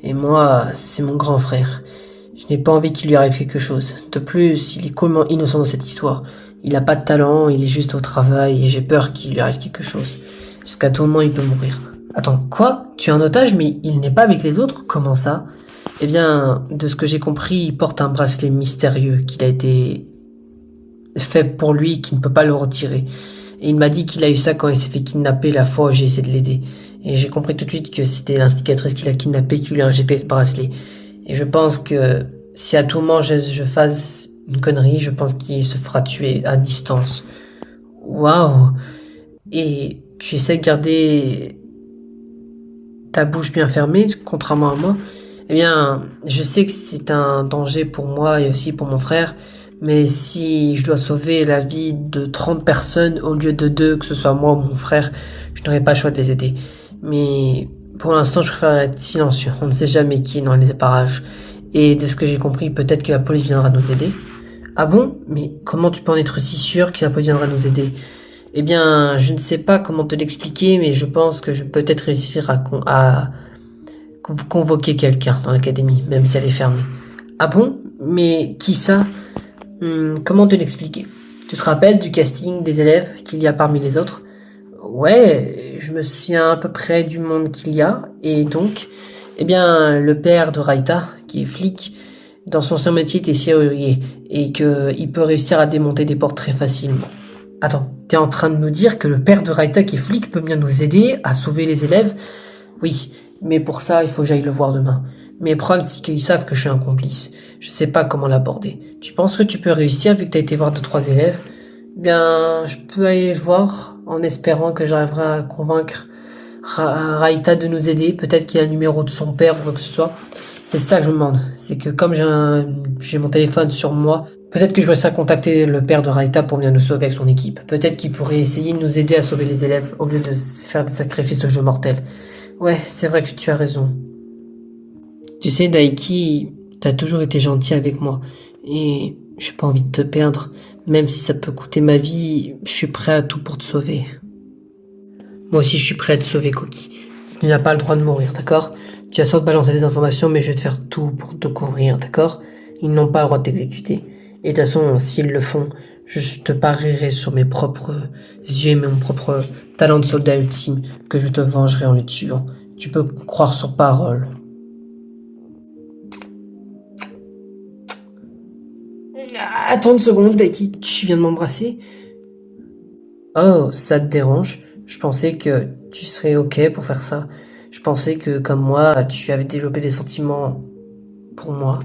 Et moi, c'est mon grand frère. Je n'ai pas envie qu'il lui arrive quelque chose. De plus, il est complètement innocent dans cette histoire. Il a pas de talent, il est juste au travail et j'ai peur qu'il lui arrive quelque chose. Parce qu'à tout moment, il peut mourir. Attends, quoi? Tu es un otage, mais il n'est pas avec les autres? Comment ça? Eh bien, de ce que j'ai compris, il porte un bracelet mystérieux qu'il a été fait pour lui, qui ne peut pas le retirer. Et il m'a dit qu'il a eu ça quand il s'est fait kidnapper la fois où j'ai essayé de l'aider. Et j'ai compris tout de suite que c'était l'instigatrice qui l'a kidnappé qui lui a injecté ce bracelet. Et je pense que si à tout moment je fasse une connerie, je pense qu'il se fera tuer à distance. Waouh! Et tu essaies de garder ta bouche bien fermée, contrairement à moi. Eh bien, je sais que c'est un danger pour moi et aussi pour mon frère, mais si je dois sauver la vie de 30 personnes au lieu de 2, que ce soit moi ou mon frère, je n'aurai pas le choix de les aider. Mais pour l'instant, je préfère être silencieux. On ne sait jamais qui est dans les parages. Et de ce que j'ai compris, peut-être que la police viendra nous aider. Ah bon? Mais comment tu peux en être si sûr que la police viendra nous aider? Eh bien, je ne sais pas comment te l'expliquer, mais je pense que je peux peut-être réussir à convoquer quelqu'un dans l'académie, même si elle est fermée. Ah bon? Mais qui ça? Comment te l'expliquer? Tu te rappelles du casting des élèves qu'il y a parmi les autres? Ouais, je me souviens à peu près du monde qu'il y a, et donc, eh bien, le père de Raita, qui est flic, dans son ancien métier était serrurier, et qu'il peut réussir à démonter des portes très facilement. Attends, t'es en train de nous dire que le père de Raita qui est flic peut bien nous aider à sauver les élèves? Oui, mais pour ça, il faut que j'aille le voir demain. Mais le problème, c'est qu'ils savent que je suis un complice. Je sais pas comment l'aborder. Tu penses que tu peux réussir vu que t'as été voir 2-3 élèves? Bien, je peux aller le voir en espérant que j'arriverai à convaincre Raita de nous aider. Peut-être qu'il a le numéro de son père ou quoi que ce soit. C'est ça que je me demande. C'est que comme j'ai mon téléphone sur moi, peut-être que je vais contacter le père de Raita pour bien nous sauver avec son équipe. Peut-être qu'il pourrait essayer de nous aider à sauver les élèves au lieu de faire des sacrifices de jeu mortel. Ouais, c'est vrai que tu as raison. Tu sais, Daiki, t'as toujours été gentil avec moi. Et j'ai pas envie de te perdre. Même si ça peut coûter ma vie, je suis prêt à tout pour te sauver. Moi aussi, je suis prêt à te sauver, Koki. Tu n'as pas le droit de mourir, d'accord? Tu as sorte de balancer des informations, mais je vais te faire tout pour te couvrir, d'accord? Ils n'ont pas le droit de t'exécuter. Et de toute façon, s'ils le font, je te parierai sur mes propres yeux et mon propre talent de soldat ultime que je te vengerai en les tuant. Tu peux croire sur parole. Attends une seconde, Daiki, tu viens de m'embrasser? Oh, ça te dérange? Je pensais que tu serais ok pour faire ça. Je pensais que, comme moi, tu avais développé des sentiments pour moi.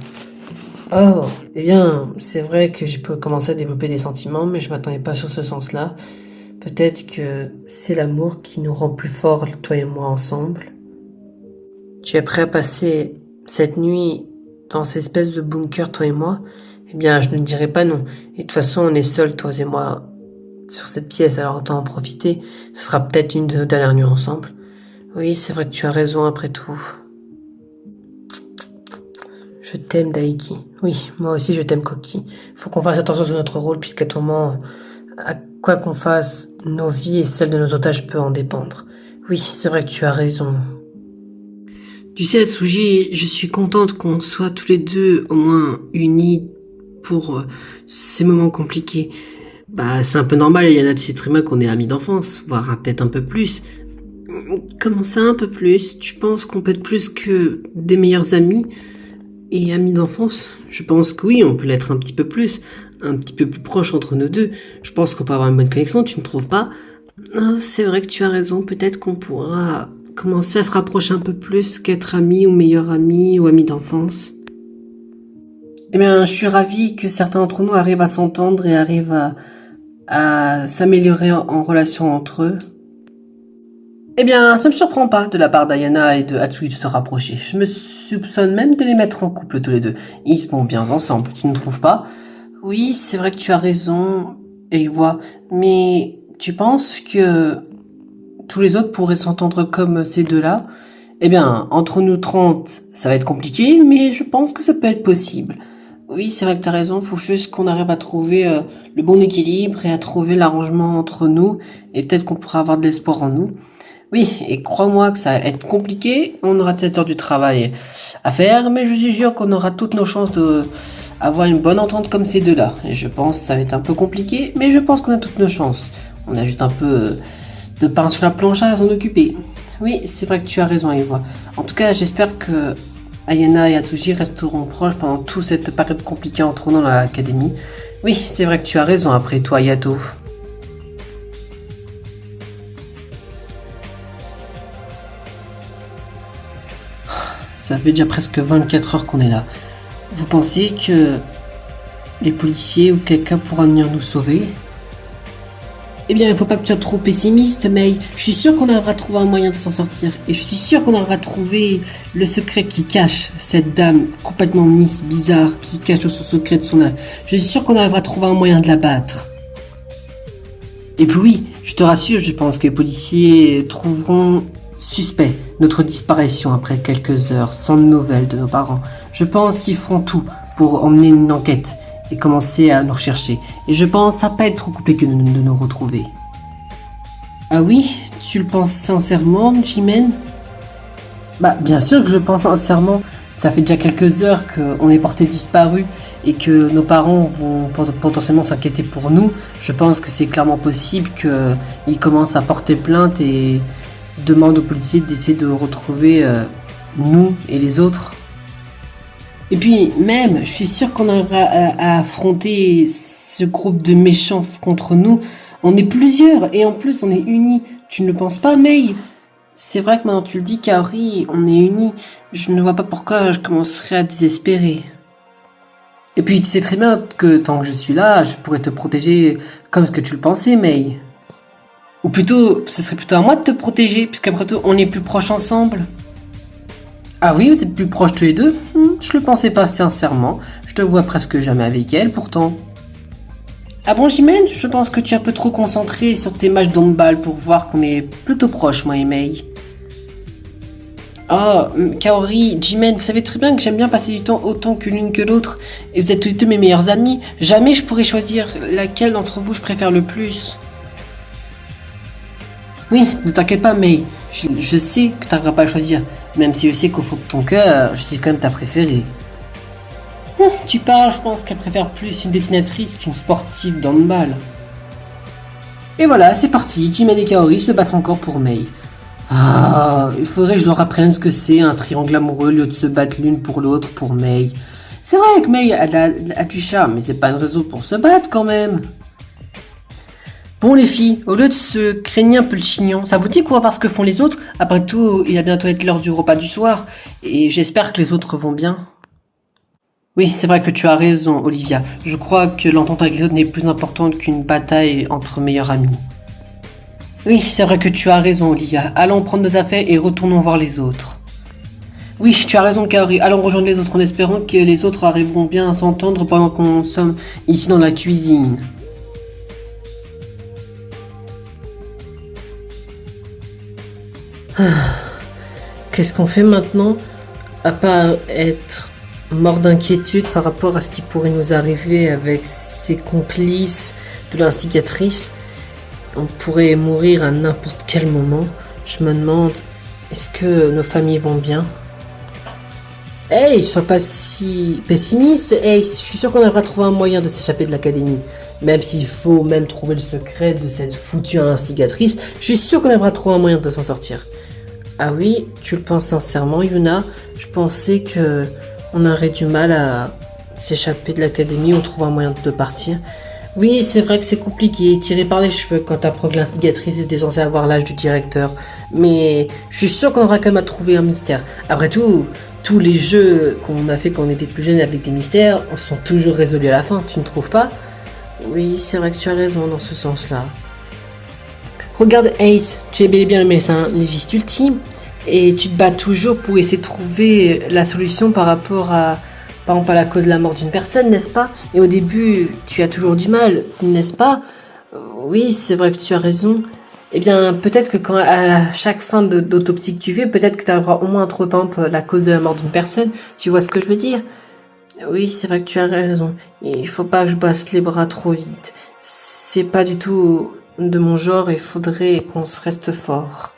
Oh, eh bien, c'est vrai que je peux commencer à développer des sentiments, mais je m'attendais pas sur ce sens-là. Peut-être que c'est l'amour qui nous rend plus forts, toi et moi, ensemble. Tu es prêt à passer cette nuit dans cette espèce de bunker, toi et moi? Eh bien, je ne dirais pas non. Et de toute façon, on est seuls, toi et moi, sur cette pièce, alors autant en profiter. Ce sera peut-être une de nos dernières nuits ensemble. Oui, c'est vrai que tu as raison après tout. Je t'aime, Daiki. Oui, moi aussi je t'aime, Koki. Faut qu'on fasse attention sur notre rôle, puisqu'à tout moment, à quoi qu'on fasse, nos vies et celles de nos otages peuvent en dépendre. Oui, c'est vrai que tu as raison. Tu sais, Atsuji, je suis contente qu'on soit tous les deux au moins unis pour ces moments compliqués. Bah, c'est un peu normal, Eliana, tu sais très bien qu'on est amis d'enfance, voire peut-être un peu plus. Comment ça, un peu plus? Tu penses qu'on peut être plus que des meilleurs amis? Et amis d'enfance, je pense que oui, on peut l'être un petit peu plus proche entre nous deux. Je pense qu'on peut avoir une bonne connexion, tu ne trouves pas? Ah, c'est vrai que tu as raison, peut-être qu'on pourra commencer à se rapprocher un peu plus qu'être amis ou meilleurs amis ou amis d'enfance. Eh bien, je suis ravi que certains d'entre nous arrivent à s'entendre et arrivent à s'améliorer en relation entre eux. Eh bien, ça me surprend pas de la part d'Ayana et de Hatsui de se rapprocher. Je me soupçonne même de les mettre en couple tous les deux. Ils se vont bien ensemble, tu ne trouves pas? Oui, c'est vrai que tu as raison, Eiwa, mais tu penses que tous les autres pourraient s'entendre comme ces deux-là? Eh bien, entre nous 30, ça va être compliqué, mais je pense que ça peut être possible. Oui, c'est vrai que tu as raison, il faut juste qu'on arrive à trouver le bon équilibre et à trouver l'arrangement entre nous, et peut-être qu'on pourra avoir de l'espoir en nous. Oui, et crois-moi que ça va être compliqué, on aura peut-être du travail à faire, mais je suis sûr qu'on aura toutes nos chances de avoir une bonne entente comme ces deux-là. Et je pense que ça va être un peu compliqué, mais je pense qu'on a toutes nos chances. On a juste un peu de pain sur la planche à s'en occuper. Oui, c'est vrai que tu as raison, Eva. En tout cas, j'espère que Ayana et Atsushi resteront proches pendant toute cette période compliquée entre nous dans l'académie. Oui, c'est vrai que tu as raison après toi, Yato. Ça fait déjà presque 24 heures qu'on est là. Vous pensez que les policiers ou quelqu'un pourra venir nous sauver? Eh bien, il ne faut pas que tu sois trop pessimiste, Mei. Je suis sûr qu'on arrivera à trouver un moyen de s'en sortir. Et je suis sûr qu'on arrivera à trouver le secret qui cache cette dame complètement bizarre, qui cache son secret de son âme. Je suis sûr qu'on arrivera à trouver un moyen de la battre. Et puis oui, je te rassure, je pense que les policiers trouveront suspect notre disparition après quelques heures sans nouvelles de nos parents. Je pense qu'ils feront tout pour emmener une enquête et commencer à nous rechercher. Et je pense que ça va pas être trop compliqué de nous retrouver. Ah oui, tu le penses sincèrement, Jimen? Bah bien sûr que je le pense sincèrement. Ça fait déjà quelques heures qu'on est porté disparu et que nos parents vont potentiellement s'inquiéter pour nous. Je pense que c'est clairement possible qu'ils commencent à porter plainte et demandent aux policiers d'essayer de retrouver nous et les autres. Et puis même, je suis sûr qu'on arrivera à affronter ce groupe de méchants contre nous. On est plusieurs et en plus on est unis. Tu ne le penses pas, Mei? C'est vrai que maintenant tu le dis, Kaori, on est unis. Je ne vois pas pourquoi je commencerais à désespérer. Et puis tu sais très bien que tant que je suis là, je pourrais te protéger comme ce que tu le pensais, Mei. Ou plutôt, ce serait plutôt à moi de te protéger, puisqu'après tout, on est plus proches ensemble. Ah oui, vous êtes plus proches tous les deux? Je le pensais pas sincèrement. Je te vois presque jamais avec elle, pourtant. Ah bon, Jimen? Je pense que tu es un peu trop concentré sur tes matchs d'handball pour voir qu'on est plutôt proches, moi et Mei. Oh, Kaori, Jimen, vous savez très bien que j'aime bien passer du temps autant que l'une que l'autre. Et vous êtes tous les deux mes meilleurs amis. Jamais je pourrais choisir laquelle d'entre vous je préfère le plus. Oui, ne t'inquiète pas, Mei. Je sais que tu n'arriveras pas à choisir. Même si je sais qu'au fond de ton cœur, je suis quand même ta préférée. Tu parles, je pense qu'elle préfère plus une dessinatrice qu'une sportive d'handball. Et voilà, c'est parti. Jimen et Kaori se battent encore pour Mei. Ah, il faudrait que je leur apprenne ce que c'est un triangle amoureux au lieu de se battre l'une pour l'autre pour Mei. C'est vrai que Mei a du charme, mais c'est pas une raison pour se battre quand même. Bon les filles, au lieu de se craigner un peu le chignon, ça vous dit qu'on va voir ce que font les autres? Après tout, il va bientôt être l'heure du repas du soir, et j'espère que les autres vont bien. Oui, c'est vrai que tu as raison, Olivia. Je crois que l'entente avec les autres n'est plus importante qu'une bataille entre meilleurs amis. Oui, c'est vrai que tu as raison, Olivia. Allons prendre nos affaires et retournons voir les autres. Oui, tu as raison, Kaori. Allons rejoindre les autres en espérant que les autres arriveront bien à s'entendre pendant qu'on sommes ici dans la cuisine. Qu'est-ce qu'on fait maintenant, à part être mort d'inquiétude par rapport à ce qui pourrait nous arriver avec ces complices de l'instigatrice? On pourrait mourir à n'importe quel moment. Je me demande, est-ce que nos familles vont bien? Hey, sois pas si pessimiste. Hey, je suis sûr qu'on arrivera à trouver un moyen de s'échapper de l'académie. Même s'il faut même trouver le secret de cette foutue instigatrice, je suis sûr qu'on arrivera à trouver un moyen de s'en sortir. Ah oui, tu le penses sincèrement, Yuna? Je pensais que on aurait du mal à s'échapper de l'académie ou trouver un moyen de partir. Oui, c'est vrai que c'est compliqué, tiré par les cheveux quand t'apprends que l'instigatrice était censée avoir l'âge du directeur. Mais je suis sûr qu'on aura quand même à trouver un mystère. Après tout, tous les jeux qu'on a fait quand on était plus jeune avec des mystères sont toujours résolus à la fin, tu ne trouves pas? Oui, c'est vrai que tu as raison dans ce sens-là. Regarde Ace, tu es bel et bien le médecin légiste ultime et tu te bats toujours pour essayer de trouver la solution par rapport à, par exemple, à la cause de la mort d'une personne, n'est-ce pas? Et au début, tu as toujours du mal, n'est-ce pas? Oui, c'est vrai que tu as raison. Eh bien, peut-être que quand à chaque fin d'autopsie que tu fais, peut-être que tu arriveras au moins à trouver, par exemple, la cause de la mort d'une personne. Tu vois ce que je veux dire? Oui, c'est vrai que tu as raison. Il faut pas que je baisse les bras trop vite. C'est pas du tout de mon genre, il faudrait qu'on se reste fort.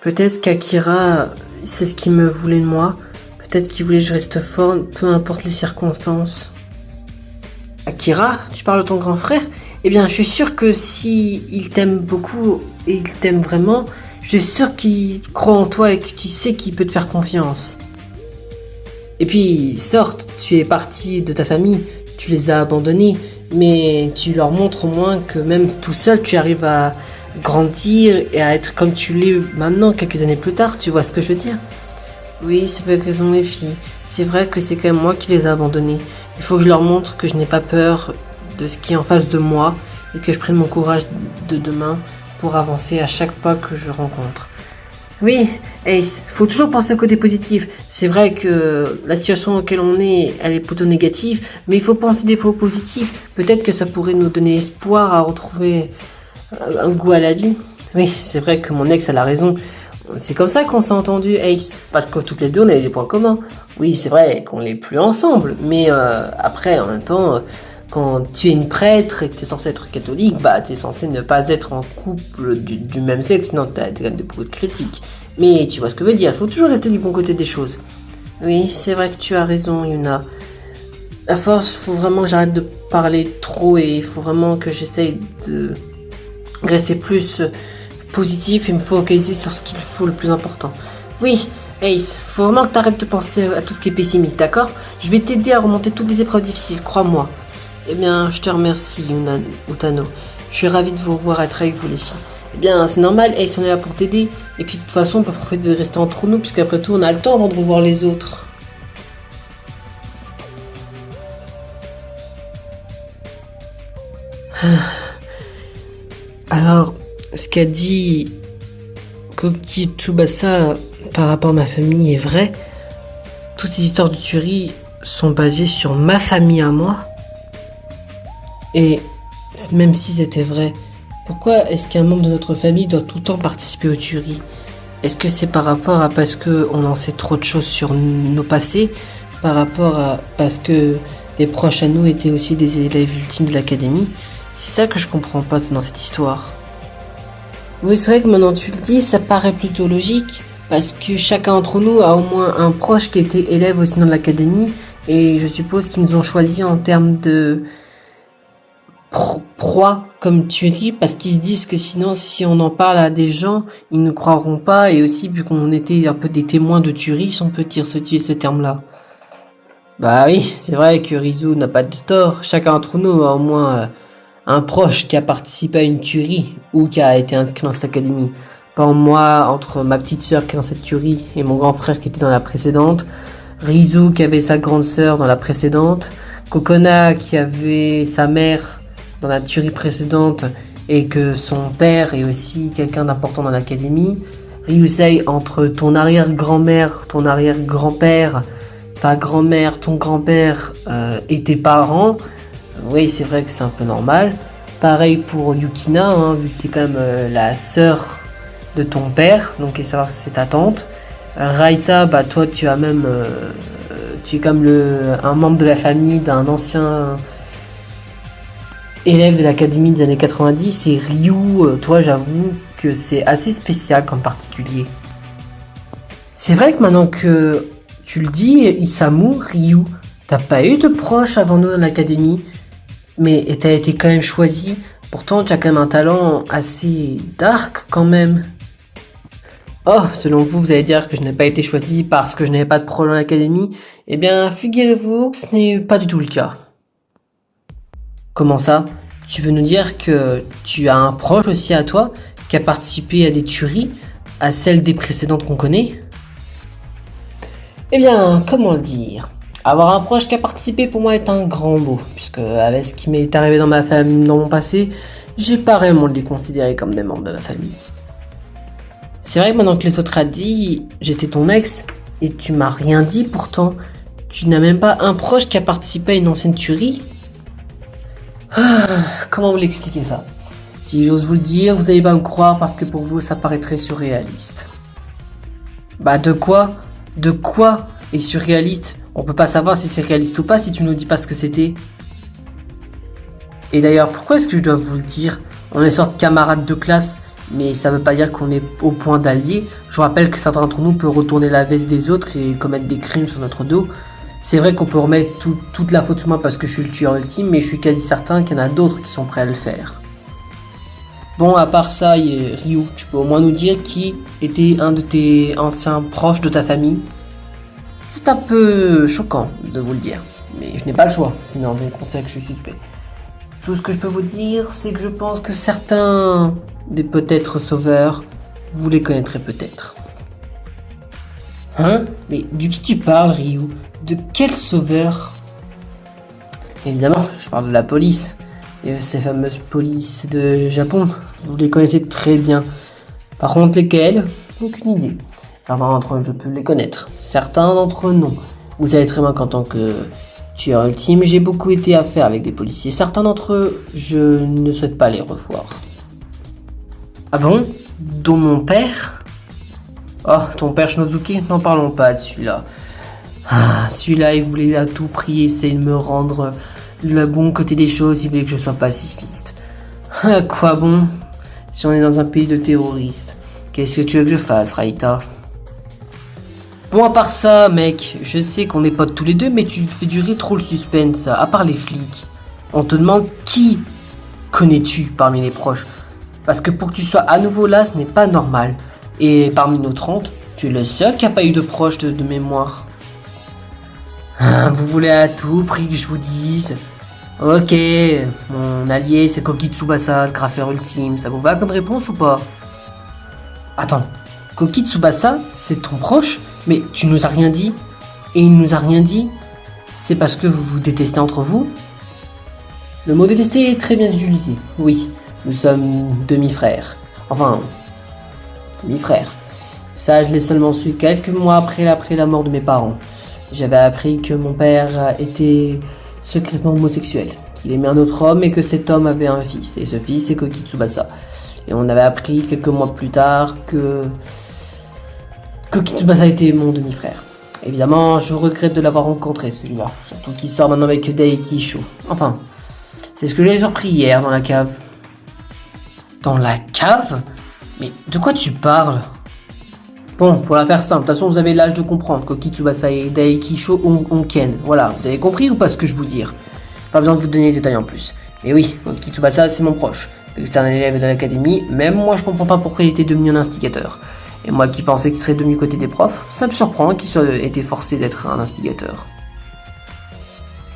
Peut-être qu'Akira, c'est ce qu'il me voulait de moi. Peut-être qu'il voulait que je reste fort, peu importe les circonstances. Akira, tu parles de ton grand frère? Eh bien, je suis sûr que si il t'aime beaucoup et il t'aime vraiment, je suis sûr qu'il croit en toi et que tu sais qu'il peut te faire confiance. Et puis, sorte, tu es parti de ta famille, tu les as abandonnés, mais tu leur montres au moins que même tout seul, tu arrives à grandir et à être comme tu l'es maintenant, quelques années plus tard, tu vois ce que je veux dire? Oui, c'est pas raison les filles. C'est vrai que c'est quand même moi qui les ai abandonnés. Il faut que je leur montre que je n'ai pas peur de ce qui est en face de moi et que je prenne mon courage de demain pour avancer à chaque pas que je rencontre. Oui, Ace, faut toujours penser au côté positif. C'est vrai que la situation dans laquelle on est, elle est plutôt négative, mais il faut penser des fois au positif. Peut-être que ça pourrait nous donner espoir à retrouver un goût à la vie. Oui, c'est vrai que mon ex, elle a raison. C'est comme ça qu'on s'est entendu, Ace, parce que toutes les deux, on avait des points communs. Oui, c'est vrai qu'on n'est plus ensemble, mais après, en même temps, quand tu es une prêtre et que tu es censé être catholique, bah, tu es censé ne pas être en couple du même sexe, sinon tu as quand même beaucoup de critiques. Mais tu vois ce que je veux dire, il faut toujours rester du bon côté des choses. Oui, c'est vrai que tu as raison, Yuna. À force, faut vraiment que j'arrête de parler trop et il faut vraiment que j'essaye de rester plus positif et me focaliser sur ce qu'il faut le plus important. Oui, Ace, faut vraiment que tu arrêtes de penser à tout ce qui est pessimiste, d'accord? Je vais t'aider à remonter toutes les épreuves difficiles, crois-moi. Eh bien, je te remercie, Utano. Je suis ravi de vous revoir être avec vous, les filles. Eh bien, c'est normal, Ace, on est là pour t'aider. Et puis, de toute façon, on peut profiter de rester entre nous, puisqu'après tout, on a le temps avant de revoir les autres. Alors, ce qu'a dit Koki Tsubasa par rapport à ma famille est vrai. Toutes ces histoires de tuerie sont basées sur ma famille à moi. Et même si c'était vrai, pourquoi est-ce qu'un membre de notre famille doit tout le temps participer aux tueries? Est-ce que c'est par rapport à parce qu'on en sait trop de choses sur nos passés? Par rapport à parce que les proches à nous étaient aussi des élèves ultimes de l'académie? C'est ça que je comprends pas dans cette histoire. Oui, c'est vrai que maintenant tu le dis, ça paraît plutôt logique, parce que chacun d'entre nous a au moins un proche qui était élève aussi dans l'académie, et je suppose qu'ils nous ont choisi en termes de proie comme tuerie, parce qu'ils se disent que sinon, si on en parle à des gens, ils ne croiront pas, et aussi vu qu'on était un peu des témoins de tuerie, si on peut dire ce terme-là. Bah oui, c'est vrai que Rizu n'a pas de tort, chacun d'entre nous a au moins un proche qui a participé à une tuerie ou qui a été inscrit dans cette académie. Par moi, entre ma petite sœur qui est dans cette tuerie et mon grand frère qui était dans la précédente, Rizu qui avait sa grande sœur dans la précédente, Kokona qui avait sa mère dans la tuerie précédente et que son père est aussi quelqu'un d'important dans l'académie, Ryusei entre ton arrière-grand-mère, ton arrière-grand-père, ta grand-mère, ton grand-père et tes parents. Oui, c'est vrai que c'est un peu normal. Pareil pour Yukina, hein, vu que c'est quand même la sœur de ton père, donc et savoir si c'est ta tante. Raita, bah toi tu as même, tu es comme un membre de la famille d'un ancien élève de l'académie des années 90. Et Ryu, toi j'avoue que c'est assez spécial comme particulier. C'est vrai que maintenant que tu le dis, Isamu, Ryu, t'as pas eu de proche avant nous dans l'académie? Mais t'as été quand même choisi. Pourtant, tu as quand même un talent assez dark quand même. Oh, selon vous, vous allez dire que je n'ai pas été choisi parce que je n'avais pas de pro dans l'académie. Eh bien, figurez-vous que ce n'est pas du tout le cas. Comment ça? Tu veux nous dire que tu as un proche aussi à toi qui a participé à des tueries, à celles des précédentes qu'on connaît? Eh bien, comment le dire? Avoir un proche qui a participé pour moi est un grand mot, puisque avec ce qui m'est arrivé dans ma famille, dans mon passé, j'ai pas réellement de les considérer comme des membres de ma famille. C'est vrai que maintenant que les autres a dit, j'étais ton ex, et tu m'as rien dit pourtant. Tu n'as même pas un proche qui a participé à une ancienne tuerie? Comment vous l'expliquer ça? Si j'ose vous le dire, vous n'allez pas me croire parce que pour vous ça paraîtrait surréaliste. Bah de quoi? De quoi est surréaliste? On peut pas savoir si c'est réaliste ou pas si tu nous dis pas ce que c'était. Et d'ailleurs, pourquoi est-ce que je dois vous le dire? On est sorte camarades de classe, mais ça veut pas dire qu'on est au point d'alliés. Je vous rappelle que certains d'entre nous peuvent retourner la veste des autres et commettre des crimes sur notre dos. C'est vrai qu'on peut remettre toute la faute sur moi parce que je suis le tueur ultime, mais je suis quasi certain qu'il y en a d'autres qui sont prêts à le faire. Bon, à part ça, Ryu, tu peux au moins nous dire qui était un de tes anciens proches de ta famille? C'est un peu choquant de vous le dire, mais je n'ai pas le choix, sinon vous allez considérer que je suis suspect. Tout ce que je peux vous dire, c'est que je pense que certains des peut-être sauveurs, vous les connaîtrez peut-être. Hein? Mais de qui tu parles, Ryu? De quel sauveur? Évidemment, je parle de la police. Et ces fameuses polices de Japon, vous les connaissez très bien. Par contre, lesquelles? Aucune idée. Certains d'entre eux, je peux les connaître. Certains d'entre eux, non. Vous savez très bien qu'en tant que tueur ultime, j'ai beaucoup été à faire avec des policiers. Certains d'entre eux, je ne souhaite pas les revoir. Ah bon? Dont mon père? Oh, ton père Shinosuke? N'en parlons pas de celui-là. Ah, celui-là, il voulait à tout prix essayer de me rendre le bon côté des choses, il voulait que je sois pacifiste. À quoi bon? Si on est dans un pays de terroristes, qu'est-ce que tu veux que je fasse, Raita? Bon, à part ça, mec, je sais qu'on est potes tous les deux, mais tu fais durer trop le suspense, à part les flics. On te demande qui connais-tu parmi les proches? Parce que pour que tu sois à nouveau là, ce n'est pas normal. Et parmi nos 30, tu es le seul qui n'a pas eu de proche de mémoire. Vous voulez à tout prix que je vous dise? Ok, mon allié c'est Koki Tsubasa, le graffeur ultime, ça vous va comme réponse ou pas? Attends, Koki Tsubasa, c'est ton proche? Mais tu nous as rien dit? Et il nous a rien dit? C'est parce que vous vous détestez entre vous? Le mot détester est très bien utilisé, oui, nous sommes demi-frères. Enfin, demi-frères. Ça, je l'ai seulement su quelques mois après la mort de mes parents. J'avais appris que mon père était secrètement homosexuel, qu'il aimait un autre homme et que cet homme avait un fils. Et ce fils, c'est Koki Tsubasa. Et on avait appris quelques mois plus tard que Koki Tsubasa était mon demi-frère. Évidemment, je regrette de l'avoir rencontré celui-là, surtout qu'il sort maintenant avec Daiki Sho. Enfin, c'est ce que j'ai surpris hier dans la cave. Dans la cave? Mais de quoi tu parles? Bon, pour la faire simple, de toute façon vous avez l'âge de comprendre. Koki Tsubasa et Daiki Sho ont Ken. Voilà, vous avez compris ou pas ce que je vous dire? Pas besoin de vous donner les détails en plus. Mais oui, Koki Tsubasa c'est mon proche. C'est un élève de l'académie, même moi je comprends pas pourquoi il était devenu un instigateur. Et moi qui pensais qu'il serait devenu côté des profs, ça me surprend qu'il soit été forcé d'être un instigateur.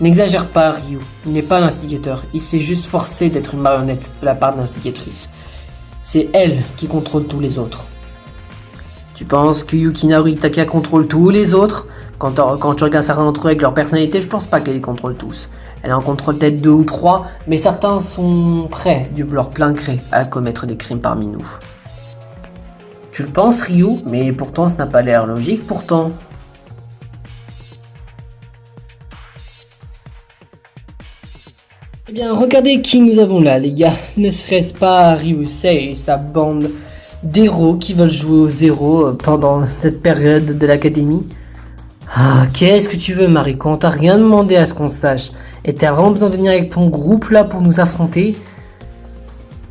N'exagère pas Ryu, il n'est pas l'instigateur, il se fait juste forcer d'être une marionnette de la part de l'instigatrice. C'est elle qui contrôle tous les autres. Tu penses que Yukinaru Itaka contrôle tous les autres? Quand tu regardes certains d'entre eux avec leur personnalité, je pense pas qu'elle les contrôle tous. Elle en contrôle peut-être 2 ou 3, mais certains sont prêts, du leur plein gré, à commettre des crimes parmi nous. Tu le penses, Ryu, mais pourtant ça n'a pas l'air logique, pourtant. Eh bien, regardez qui nous avons là, les gars. Ne serait-ce pas Ryusei et sa bande d'héros qui veulent jouer au zéro pendant cette période de l'académie? Ah, qu'est-ce que tu veux, Mariko? On t'a rien demandé à ce qu'on sache. Et t'as vraiment besoin de venir avec ton groupe là pour nous affronter?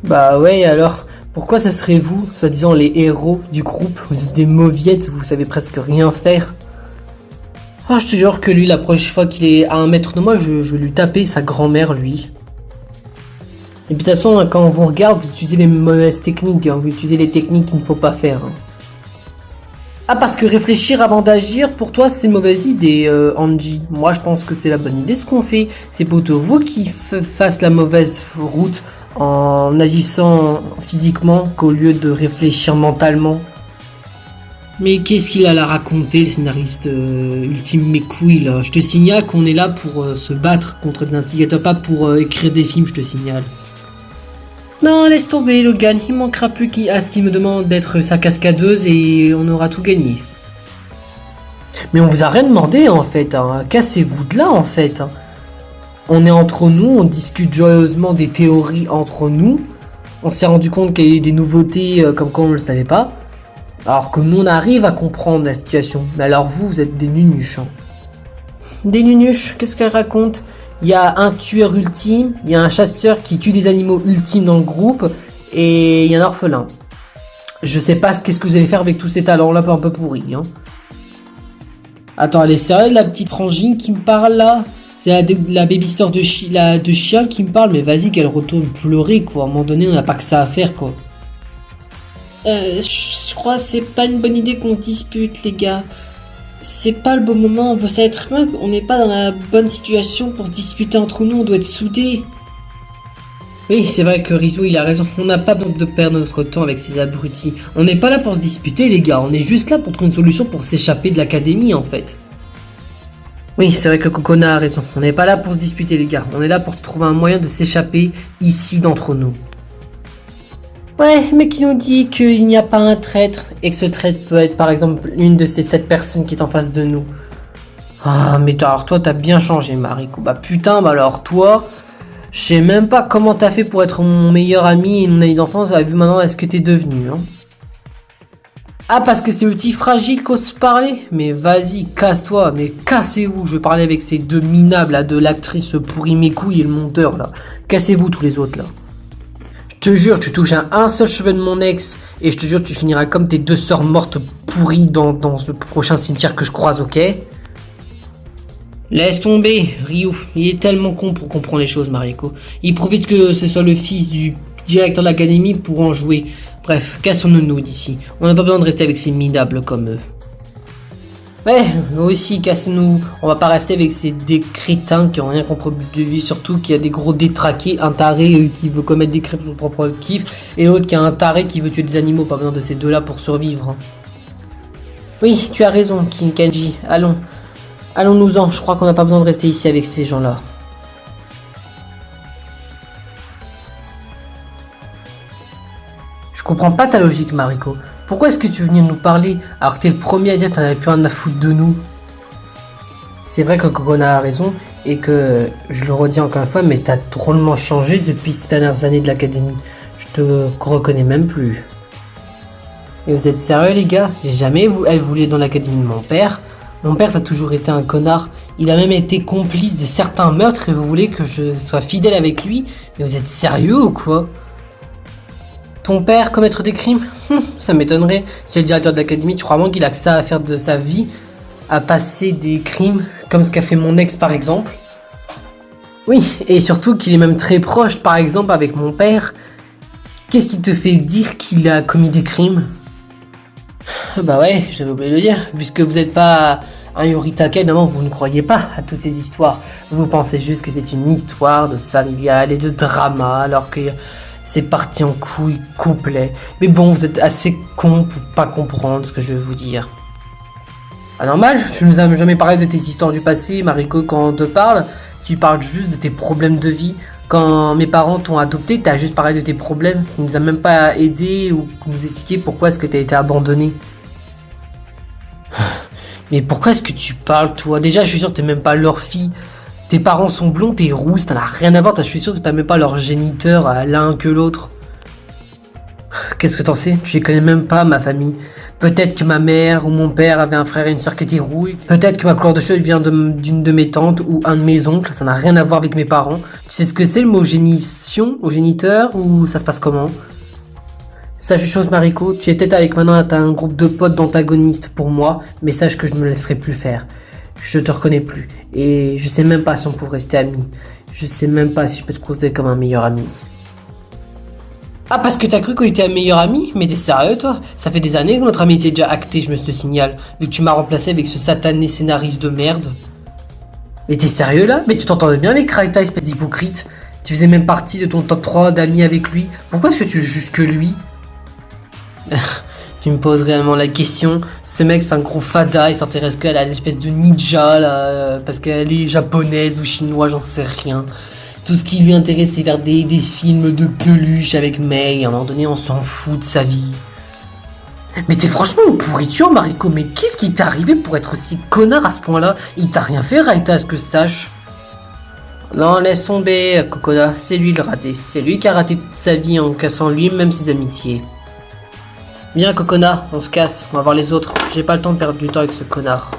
Bah ouais, alors, pourquoi ça serait vous, soi-disant les héros du groupe? Vous êtes des mauviettes, vous savez presque rien faire. Ah, je te jure que lui, la prochaine fois qu'il est à 1 mètre de moi, je vais lui taper sa grand-mère, lui. Et puis de toute façon, quand on vous regarde, vous utilisez les mauvaises techniques, hein. Vous utilisez les techniques qu'il ne faut pas faire. Hein. Ah, parce que réfléchir avant d'agir, pour toi, c'est une mauvaise idée, Angie. Moi, je pense que c'est la bonne idée ce qu'on fait. C'est plutôt vous qui fasse la mauvaise route en agissant physiquement qu'au lieu de réfléchir mentalement. Mais qu'est-ce qu'il a à raconter, le scénariste ultime mes couilles là? Je te signale qu'on est là pour se battre contre l'instigateur, pas pour écrire des films, je te signale. Non, laisse tomber Logan, il manquera plus à ce qu'il me demande d'être sa cascadeuse et on aura tout gagné. Mais on vous a rien demandé en fait, hein. Cassez-vous de là en fait. Hein. On est entre nous, on discute joyeusement des théories entre nous. On s'est rendu compte qu'il y a eu des nouveautés comme quoi on ne le savait pas. Alors que nous on arrive à comprendre la situation. Mais alors vous êtes des nunuches. Hein. Des nunuches, qu'est-ce qu'elle raconte? Il y a un tueur ultime, il y a un chasseur qui tue des animaux ultimes dans le groupe, et il y a un orphelin. Je sais pas qu'est-ce que vous allez faire avec tous ces talents-là un peu pourris. Hein. Attends, elle est sérieuse la petite frangine qui me parle là? C'est la baby-store de chien qui me parle, mais vas-y qu'elle retourne pleurer quoi. À un moment donné, on n'a pas que ça à faire quoi. Je crois que c'est pas une bonne idée qu'on se dispute les gars. C'est pas le bon moment, vous savez très bien qu'on n'est pas dans la bonne situation pour se disputer entre nous, on doit être soudés. Oui, c'est vrai que Rizzo il a raison, on n'a pas besoin de perdre notre temps avec ces abrutis. On n'est pas là pour se disputer les gars, on est juste là pour trouver une solution pour s'échapper de l'académie en fait. Oui, c'est vrai que Kokona a raison, on n'est pas là pour se disputer les gars, on est là pour trouver un moyen de s'échapper ici d'entre nous. Ouais, mais qui nous dit qu'il n'y a pas un traître et que ce traître peut être par exemple une de ces 7 personnes qui est en face de nous. Ah, mais alors toi t'as bien changé Mariko. Bah putain, bah alors toi, je sais même pas comment t'as fait pour être mon meilleur ami et mon ami d'enfance, vu maintenant est-ce que t'es devenu. Hein. Ah, parce que c'est le petit fragile qu'ose se parler? Mais vas-y, casse-toi, mais cassez-vous, je veux parler avec ces deux minables là, de l'actrice pourrie mes couilles et le monteur là. Cassez-vous tous les autres là. Je te jure, tu touches à un seul cheveu de mon ex et je te jure, tu finiras comme tes 2 sœurs mortes pourries dans le prochain cimetière que je croise, ok? Laisse tomber, Ryu. Il est tellement con pour comprendre les choses, Mariko. Il profite que ce soit le fils du directeur de l'académie pour en jouer. Bref, cassons-nous d'ici. On n'a pas besoin de rester avec ces minables comme eux. Ouais, nous aussi, cassez-nous. On va pas rester avec ces des crétins qui ont rien contre le but de vie, surtout qu'il y a des gros détraqués, un taré qui veut commettre des crimes pour son propre kiff, et l'autre qui a un taré qui veut tuer des animaux, pas besoin de ces deux-là pour survivre. Hein. Oui, tu as raison, Kenji. Allons-nous-en, je crois qu'on n'a pas besoin de rester ici avec ces gens-là. Je comprends pas ta logique, Mariko. Pourquoi est-ce que tu veux venir nous parler alors que t'es le premier à dire que t'en avais plus rien à foutre de nous? C'est vrai que Kokona a raison et que, je le redis encore une fois, mais t'as drôlement changé depuis ces dernières années de l'académie. Je te reconnais même plus. Et vous êtes sérieux les gars? J'ai jamais voulu dans l'académie de mon père. Mon père ça a toujours été un connard. Il a même été complice de certains meurtres et vous voulez que je sois fidèle avec lui? Mais vous êtes sérieux ou quoi? Ton père commettre des crimes? Ça m'étonnerait. C'est le directeur de l'académie, tu crois vraiment qu'il a que ça à faire de sa vie? À passer des crimes, comme ce qu'a fait mon ex par exemple? Oui, et surtout qu'il est même très proche par exemple avec mon père. Qu'est-ce qui te fait dire qu'il a commis des crimes? Bah ouais, j'avais oublié de le dire. Puisque vous n'êtes pas un Yoritaka, évidemment vous ne croyez pas à toutes ces histoires. Vous pensez juste que c'est une histoire de familial et de drama, alors que... c'est parti en couille complet. Mais bon, vous êtes assez con pour pas comprendre ce que je veux vous dire. Ah normal, tu nous as jamais parlé de tes histoires du passé, Mariko, quand on te parle, tu parles juste de tes problèmes de vie. Quand mes parents t'ont adopté, t'as juste parlé de tes problèmes. Tu nous as même pas aidé ou nous expliqué pourquoi est-ce que t'as été abandonné. Mais pourquoi est-ce que tu parles, toi? Déjà, je suis sûr que t'es même pas leur fille. Tes parents sont blonds, t'es rousse, t'en as rien à voir, je suis sûr que t'as même pas leur géniteur l'un que l'autre. Qu'est-ce que t'en sais? Je les connais même pas, ma famille. Peut-être que ma mère ou mon père avait un frère et une soeur qui étaient rouilles. Peut-être que ma couleur de cheveux vient d'une de mes tantes ou un de mes oncles, ça n'a rien à voir avec mes parents. Tu sais ce que c'est le mot génition, au géniteur, ou ça se passe comment? Sache une chose Mariko, tu es peut-être avec maintenant t'as un groupe de potes d'antagonistes pour moi, mais sache que je ne me laisserai plus faire. Je te reconnais plus. Et je sais même pas si on peut rester amis. Je sais même pas si je peux te considérer comme un meilleur ami. Ah, parce que t'as cru qu'on était un meilleur ami? Mais t'es sérieux, toi? Ça fait des années que notre amitié est déjà actée, je me te signale, vu que tu m'as remplacé avec ce satané scénariste de merde. Mais t'es sérieux, là? Mais tu t'entendais bien avec Raita, espèce d'hypocrite? Tu faisais même partie de ton top 3 d'amis avec lui. Pourquoi est-ce que tu juges que lui? Tu me poses réellement la question. Ce mec, c'est un gros fada, il s'intéresse qu'à l'espèce de ninja, là, parce qu'elle est japonaise ou chinoise, j'en sais rien. Tout ce qui lui intéresse, c'est faire des films de peluche avec Mei. À un moment donné, on s'en fout de sa vie. Mais t'es franchement une pourriture, Mariko. Mais qu'est-ce qui t'est arrivé pour être aussi connard à ce point-là? Il t'a rien fait, Raita, à ce que je sache. Non, laisse tomber, Kokoda. C'est lui le raté. C'est lui qui a raté toute sa vie en cassant lui-même ses amitiés. Viens, Kokona, on se casse. On va voir les autres. J'ai pas le temps de perdre du temps avec ce connard.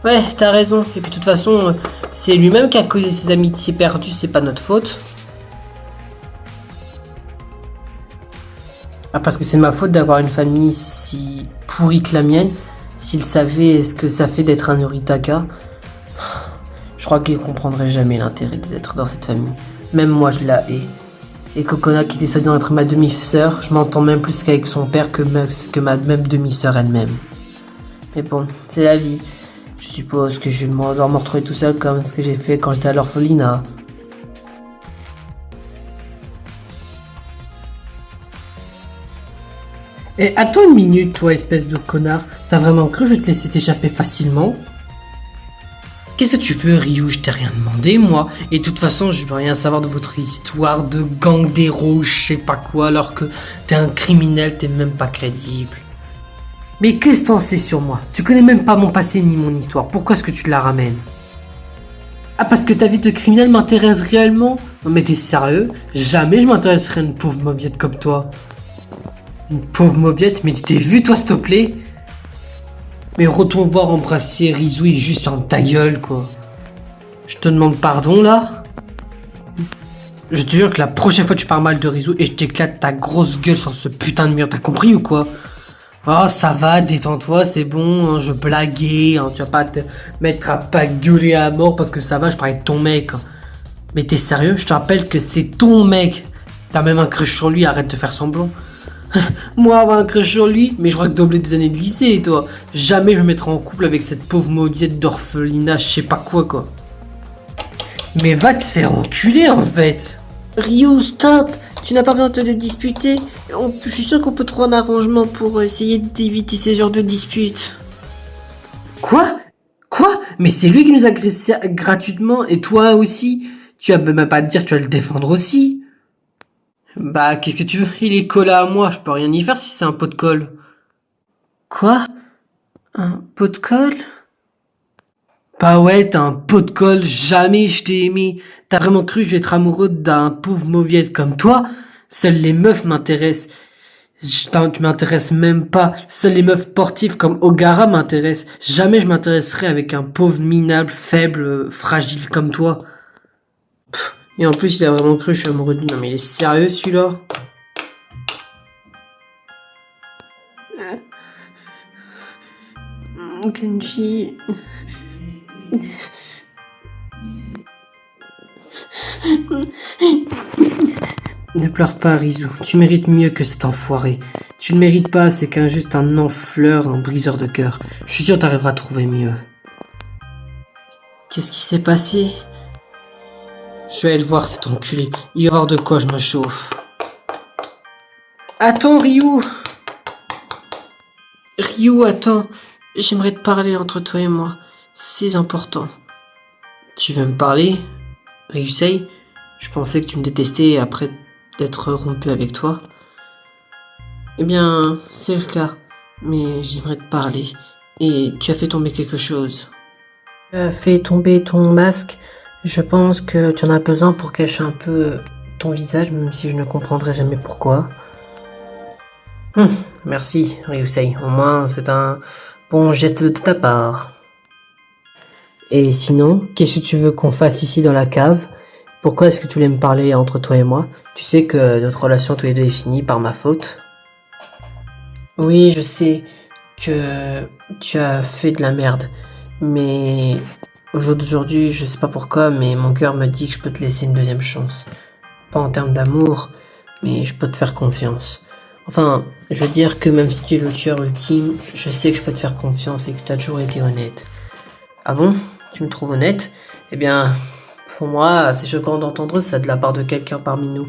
Ouais, t'as raison. Et puis de toute façon, c'est lui-même qui a causé ses amitiés perdues. C'est pas notre faute. Ah, parce que c'est ma faute d'avoir une famille si pourrie que la mienne. S'il savait ce que ça fait d'être un Noritaka, je crois qu'il comprendrait jamais l'intérêt d'être dans cette famille. Même moi, je la hais. Et Kokona, qui était soi-disant être ma demi-sœur, je m'entends même plus qu'avec son père que ma même demi-sœur elle-même. Mais bon, c'est la vie. Je suppose que je vais me retrouver tout seul comme ce que j'ai fait quand j'étais à l'orphelinat. Et attends une minute, toi, espèce de connard. T'as vraiment cru que je vais te laisser t'échapper facilement? Qu'est-ce que tu veux, Ryu? Je t'ai rien demandé, moi. Et de toute façon, je veux rien savoir de votre histoire de gang d'héros, je sais pas quoi, alors que t'es un criminel, t'es même pas crédible. Mais qu'est-ce que t'en sais sur moi? Tu connais même pas mon passé ni mon histoire. Pourquoi est-ce que tu te la ramènes? Ah, parce que ta vie de criminel m'intéresse réellement? Non mais t'es sérieux? Jamais je m'intéresserai à une pauvre mauviette comme toi. Une pauvre mauviette? Mais tu t'es vu, toi, s'il te plaît? Mais retourne voir embrasser Rizou et juste en ta gueule, quoi. Je te demande pardon, là. Je te jure que la prochaine fois tu parles mal de Rizou et je t'éclate ta grosse gueule sur ce putain de mur, t'as compris ou quoi? Oh, ça va, détends-toi, c'est bon, hein, je blaguais, hein, tu vas pas te mettre à pas gueuler à mort parce que ça va, je parlais de ton mec. Hein. Mais t'es sérieux? Je te rappelle que c'est ton mec. T'as même un crush sur lui, arrête de faire semblant. Moi avoir un crush sur lui, mais je crois que t'as oublié des années de lycée, toi. Jamais je me mettrai en couple avec cette pauvre maudiette d'orphelinat, je sais pas quoi. Mais va te faire enculer, en fait. Ryu, stop! Tu n'as pas besoin de te disputer. Je suis sûr qu'on peut trouver un arrangement pour essayer d'éviter ces genres de disputes. Quoi? Mais c'est lui qui nous a agressé gratuitement, et toi aussi? Tu vas même pas te dire que tu vas le défendre aussi? Bah, qu'est-ce que tu veux? Il est collé à moi, je peux rien y faire si c'est un pot de colle. Quoi? Un pot de colle? Bah ouais, t'as un pot de colle, jamais je t'ai aimé. T'as vraiment cru que je vais être amoureux d'un pauvre mauviette comme toi? Seules les meufs m'intéressent. Tu m'intéresses même pas. Seules les meufs sportives comme Ogara m'intéressent. Jamais je m'intéresserai avec un pauvre minable, faible, fragile comme toi. Et en plus, il a vraiment cru que je suis amoureux de lui. Non mais il est sérieux celui-là? Kenji... Ne pleure pas, Rizou. Tu mérites mieux que cet enfoiré. Tu ne mérites pas, c'est qu'un juste un enfleur, un briseur de cœur. Je suis sûr que t'arriveras à trouver mieux. Qu'est-ce qui s'est passé? Je vais aller le voir, cet enculé. Il va voir de quoi je me chauffe. Attends, Ryu! Ryu, attends. J'aimerais te parler entre toi et moi. C'est important. Tu veux me parler? Ryusei? Je pensais que tu me détestais après d'être rompu avec toi. Eh bien, c'est le cas. Mais j'aimerais te parler. Et tu as fait tomber quelque chose. Tu as fait tomber ton masque. Je pense que tu en as besoin pour cacher un peu ton visage, même si je ne comprendrai jamais pourquoi. Merci, Ryusei. Au moins, c'est un bon geste de ta part. Et sinon, qu'est-ce que tu veux qu'on fasse ici dans la cave? Pourquoi est-ce que tu voulais me parler entre toi et moi? Tu sais que notre relation tous les deux est finie par ma faute. Oui, je sais que tu as fait de la merde. Mais aujourd'hui, je sais pas pourquoi, mais mon cœur me dit que je peux te laisser une deuxième chance. pas en termes d'amour, mais je peux te faire confiance. Enfin, je veux dire que même si tu es le tueur ultime, je sais que je peux te faire confiance et que tu as toujours été honnête. Ah bon? Tu me trouves honnête? Eh bien, pour moi, c'est choquant d'entendre ça de la part de quelqu'un parmi nous.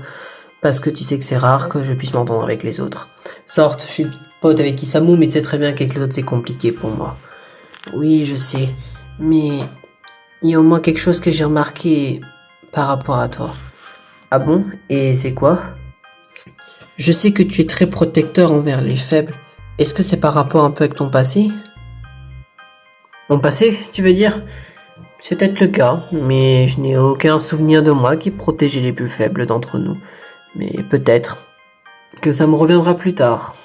Parce que tu sais que c'est rare que je puisse m'entendre avec les autres. Sorte, je suis pote avec Isamu, mais tu sais très bien qu'avec les autres c'est compliqué pour moi. Oui, je sais, mais il y a au moins quelque chose que j'ai remarqué par rapport à toi. Ah bon? Et c'est quoi? Je sais que tu es très protecteur envers les faibles. Est-ce que c'est par rapport un peu avec ton passé? Mon passé, tu veux dire? C'est peut-être le cas, mais je n'ai aucun souvenir de moi qui protégeait les plus faibles d'entre nous. Mais peut-être que ça me reviendra plus tard.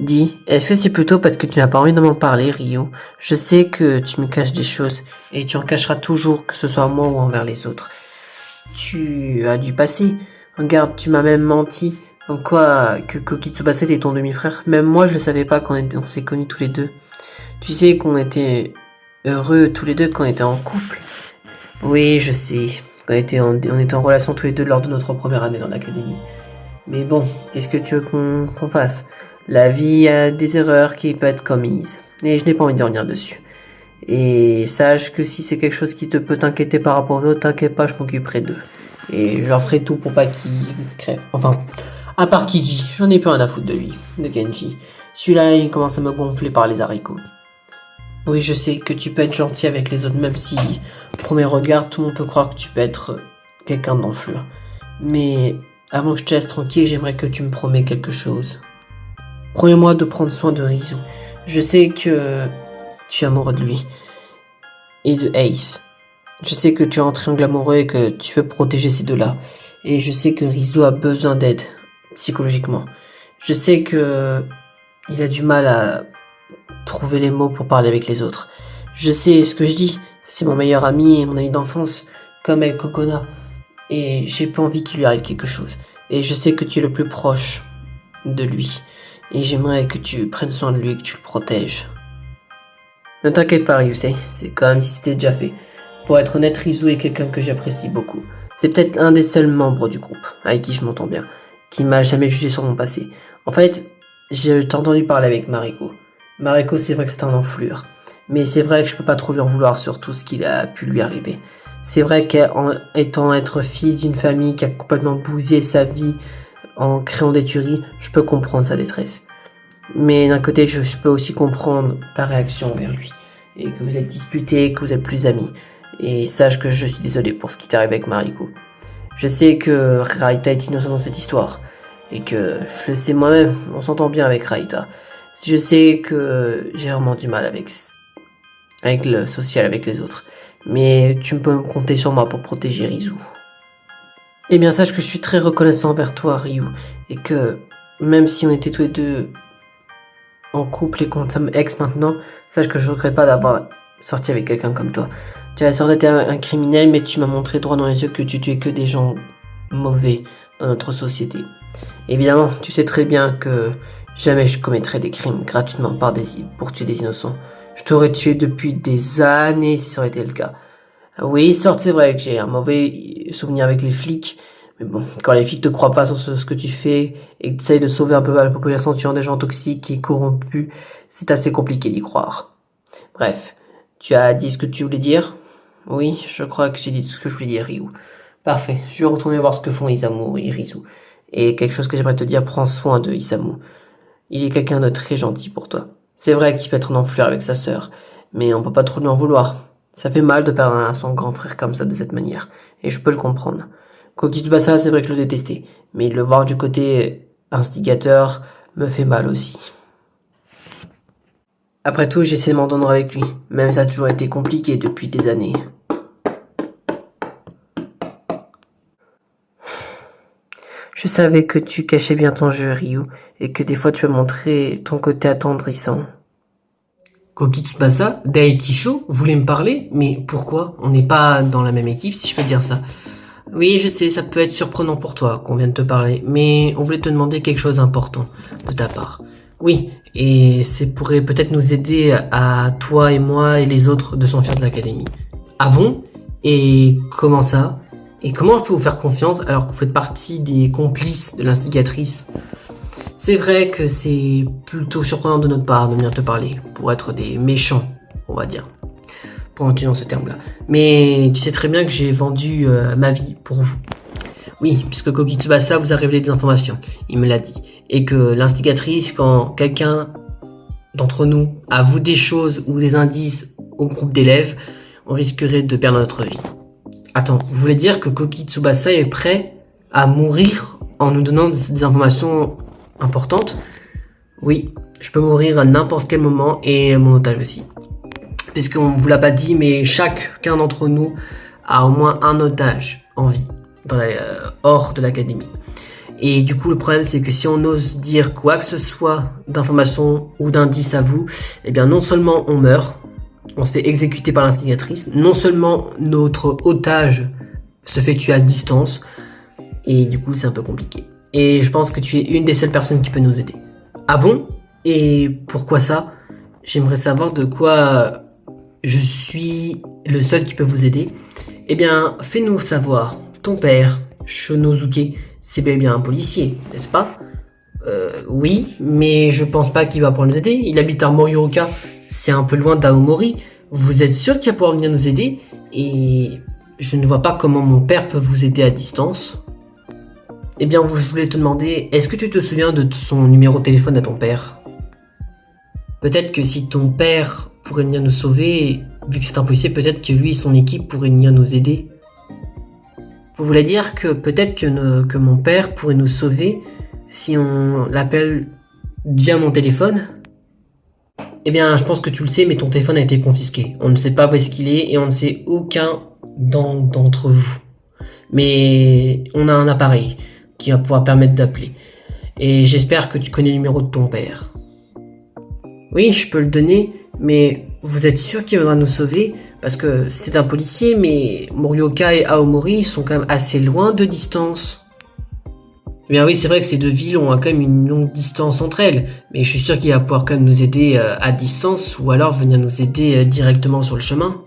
Dis, est-ce que c'est plutôt parce que tu n'as pas envie de m'en parler, Ryu? Je sais que tu me caches des choses, et tu en cacheras toujours, que ce soit moi ou envers les autres. Tu as du passé. Regarde, tu m'as même menti. Comme quoi, que Koki Tsubasa était ton demi-frère. Même moi, je le savais pas quand on s'est connus tous les deux. Tu sais qu'on était heureux tous les deux quand on était en couple. Oui, je sais. On était en relation tous les deux lors de notre première année dans l'académie. Mais bon, qu'est-ce que tu veux qu'on fasse? La vie a des erreurs qui peuvent être commises. Et je n'ai pas envie de revenir dessus. Et sache que si c'est quelque chose qui peut t'inquiéter par rapport aux autres, t'inquiète pas, je m'occuperai d'eux. Et je leur ferai tout pour pas qu'ils crèvent. Enfin, à part Kiji, j'en ai plus rien à foutre de lui, de Genji. Celui-là, il commence à me gonfler par les haricots. Oui, je sais que tu peux être gentil avec les autres, même si, au premier regard, tout le monde peut croire que tu peux être quelqu'un d'enflure. Mais avant que je te laisse tranquille, j'aimerais que tu me promets quelque chose. Promets-moi de prendre soin de Rizu. Je sais que tu es amoureux de lui. Et de Ace. Je sais que tu es en triangle amoureux et que tu veux protéger ces deux-là. Et je sais que Rizu a besoin d'aide, psychologiquement. Je sais que il a du mal à trouver les mots pour parler avec les autres. Je sais ce que je dis. C'est mon meilleur ami et mon ami d'enfance, comme avec Kokona. Et j'ai pas envie qu'il lui arrive quelque chose. Et je sais que tu es le plus proche de lui. Et j'aimerais que tu prennes soin de lui et que tu le protèges. Ne t'inquiète pas, Ryusei. C'est comme si c'était déjà fait. Pour être honnête, Rizu est quelqu'un que j'apprécie beaucoup. C'est peut-être un des seuls membres du groupe, avec qui je m'entends bien, qui m'a jamais jugé sur mon passé. En fait, j'ai entendu parler avec Mariko. Mariko, c'est vrai que c'est un enflure. Mais c'est vrai que je peux pas trop lui en vouloir sur tout ce qu'il a pu lui arriver. C'est vrai être fils d'une famille qui a complètement bousillé sa vie en créant des tueries, je peux comprendre sa détresse. Mais d'un côté, je peux aussi comprendre ta réaction envers lui. Et que vous êtes disputés, que vous êtes plus amis. Et sache que je suis désolé pour ce qui t'arrive avec Mariko. Je sais que Raita est innocent dans cette histoire. Et que je le sais moi-même, on s'entend bien avec Raita. Je sais que j'ai vraiment du mal avec le social avec les autres. Mais tu peux compter sur moi pour protéger Rizu. Eh bien, sache que je suis très reconnaissant envers toi, Ryu. Et que même si on était tous les deux en couple et qu'on sommes ex maintenant, sache que je ne regrette pas d'avoir sorti avec quelqu'un comme toi. Tu as certes été un criminel, mais tu m'as montré droit dans les yeux que tu tuais que des gens mauvais dans notre société. Évidemment, tu sais très bien que jamais je commettrais des crimes gratuitement pour tuer des innocents. Je t'aurais tué depuis des années si ça aurait été le cas. Oui, certes, c'est vrai que j'ai un mauvais souvenir avec les flics, mais bon, quand les flics te croient pas sur ce que tu fais et que tu essayes de sauver un peu la population en tuant des gens toxiques et corrompus, c'est assez compliqué d'y croire. Bref, tu as dit ce que tu voulais dire? Oui, je crois que j'ai dit tout ce que je voulais dire, Ryu. Parfait, je vais retourner voir ce que font Isamu et Rizu. Et quelque chose que j'aimerais te dire, prends soin de Isamu. Il est quelqu'un de très gentil pour toi. C'est vrai qu'il peut être en enflure avec sa sœur, mais on peut pas trop lui en vouloir. Ça fait mal de perdre son grand frère comme ça de cette manière, et je peux le comprendre. Koki Tsubasa, c'est vrai que je le détestais, mais le voir du côté instigateur me fait mal aussi. Après tout, j'essaie de m'entendre avec lui, même ça a toujours été compliqué depuis des années. Je savais que tu cachais bien ton jeu, Ryu, et que des fois tu as montré ton côté attendrissant. Koki Tsubasa, Daikisho, voulait me parler? Mais pourquoi? On n'est pas dans la même équipe, si je peux dire ça. Oui, je sais, ça peut être surprenant pour toi qu'on vienne te parler, mais on voulait te demander quelque chose d'important de ta part. Oui, et ça pourrait peut-être nous aider à toi et moi et les autres de s'enfuir de l'académie. Ah bon? Et comment ça? Et comment je peux vous faire confiance alors que vous faites partie des complices de l'instigatrice? C'est vrai que c'est plutôt surprenant de notre part de venir te parler, pour être des méchants, on va dire, pour utiliser ce terme-là. Mais tu sais très bien que j'ai vendu ma vie pour vous. Oui, puisque Koki Tsubasa vous a révélé des informations, il me l'a dit. Et que l'instigatrice, quand quelqu'un d'entre nous avoue des choses ou des indices au groupe d'élèves, on risquerait de perdre notre vie. Attends, vous voulez dire que Koki Tsubasa est prêt à mourir en nous donnant des informations importantes? Oui, je peux mourir à n'importe quel moment et mon otage aussi. Puisqu'on ne vous l'a pas dit, mais chacun d'entre nous a au moins un otage en vie, hors de l'académie. Et du coup, le problème, c'est que si on ose dire quoi que ce soit d'informations ou d'indices à vous, eh bien, non seulement on meurt, on se fait exécuter par l'instigatrice, non seulement notre otage se fait tuer à distance, et du coup, c'est un peu compliqué. Et je pense que tu es une des seules personnes qui peut nous aider. Ah bon? Et pourquoi ça? J'aimerais savoir de quoi je suis le seul qui peut vous aider. Eh bien, fais-nous savoir. Ton père, Shonosuke, c'est bel et bien un policier, n'est-ce pas? Oui, mais je pense pas qu'il va pouvoir nous aider. Il habite à Morioka, c'est un peu loin d'Aomori. Vous êtes sûr qu'il va pouvoir venir nous aider? Et je ne vois pas comment mon père peut vous aider à distance. Eh bien, je voulais te demander, est-ce que tu te souviens de son numéro de téléphone à ton père? Peut-être que si ton père pourrait venir nous sauver, vu que c'est un policier, peut-être que lui et son équipe pourraient venir nous aider. Vous voulez dire que peut-être que mon père pourrait nous sauver si on l'appelle via mon téléphone? Eh bien, je pense que tu le sais, mais ton téléphone a été confisqué. On ne sait pas où est-ce qu'il est et on ne sait aucun d'entre vous. Mais on a un appareil qui va pouvoir permettre d'appeler. Et j'espère que tu connais le numéro de ton père. Oui, je peux le donner, mais vous êtes sûr qu'il viendra nous sauver? Parce que c'était un policier, mais Morioka et Aomori sont quand même assez loin de distance. Eh bien oui, c'est vrai que ces deux villes ont quand même une longue distance entre elles, mais je suis sûr qu'il va pouvoir quand même nous aider à distance, ou alors venir nous aider directement sur le chemin.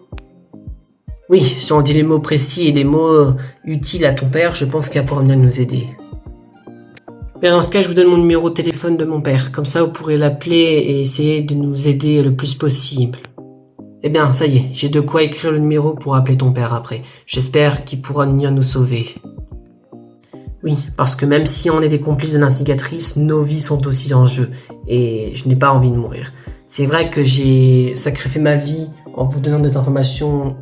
Oui, si on dit les mots précis et les mots utiles à ton père, je pense qu'il va pouvoir venir nous aider. Mais dans ce cas, je vous donne mon numéro de téléphone de mon père. Comme ça, vous pourrez l'appeler et essayer de nous aider le plus possible. Eh bien, ça y est, j'ai de quoi écrire le numéro pour appeler ton père après. J'espère qu'il pourra venir nous sauver. Oui, parce que même si on est des complices de l'instigatrice, nos vies sont aussi en jeu. Et je n'ai pas envie de mourir. C'est vrai que j'ai sacrifié ma vie en vous donnant des informations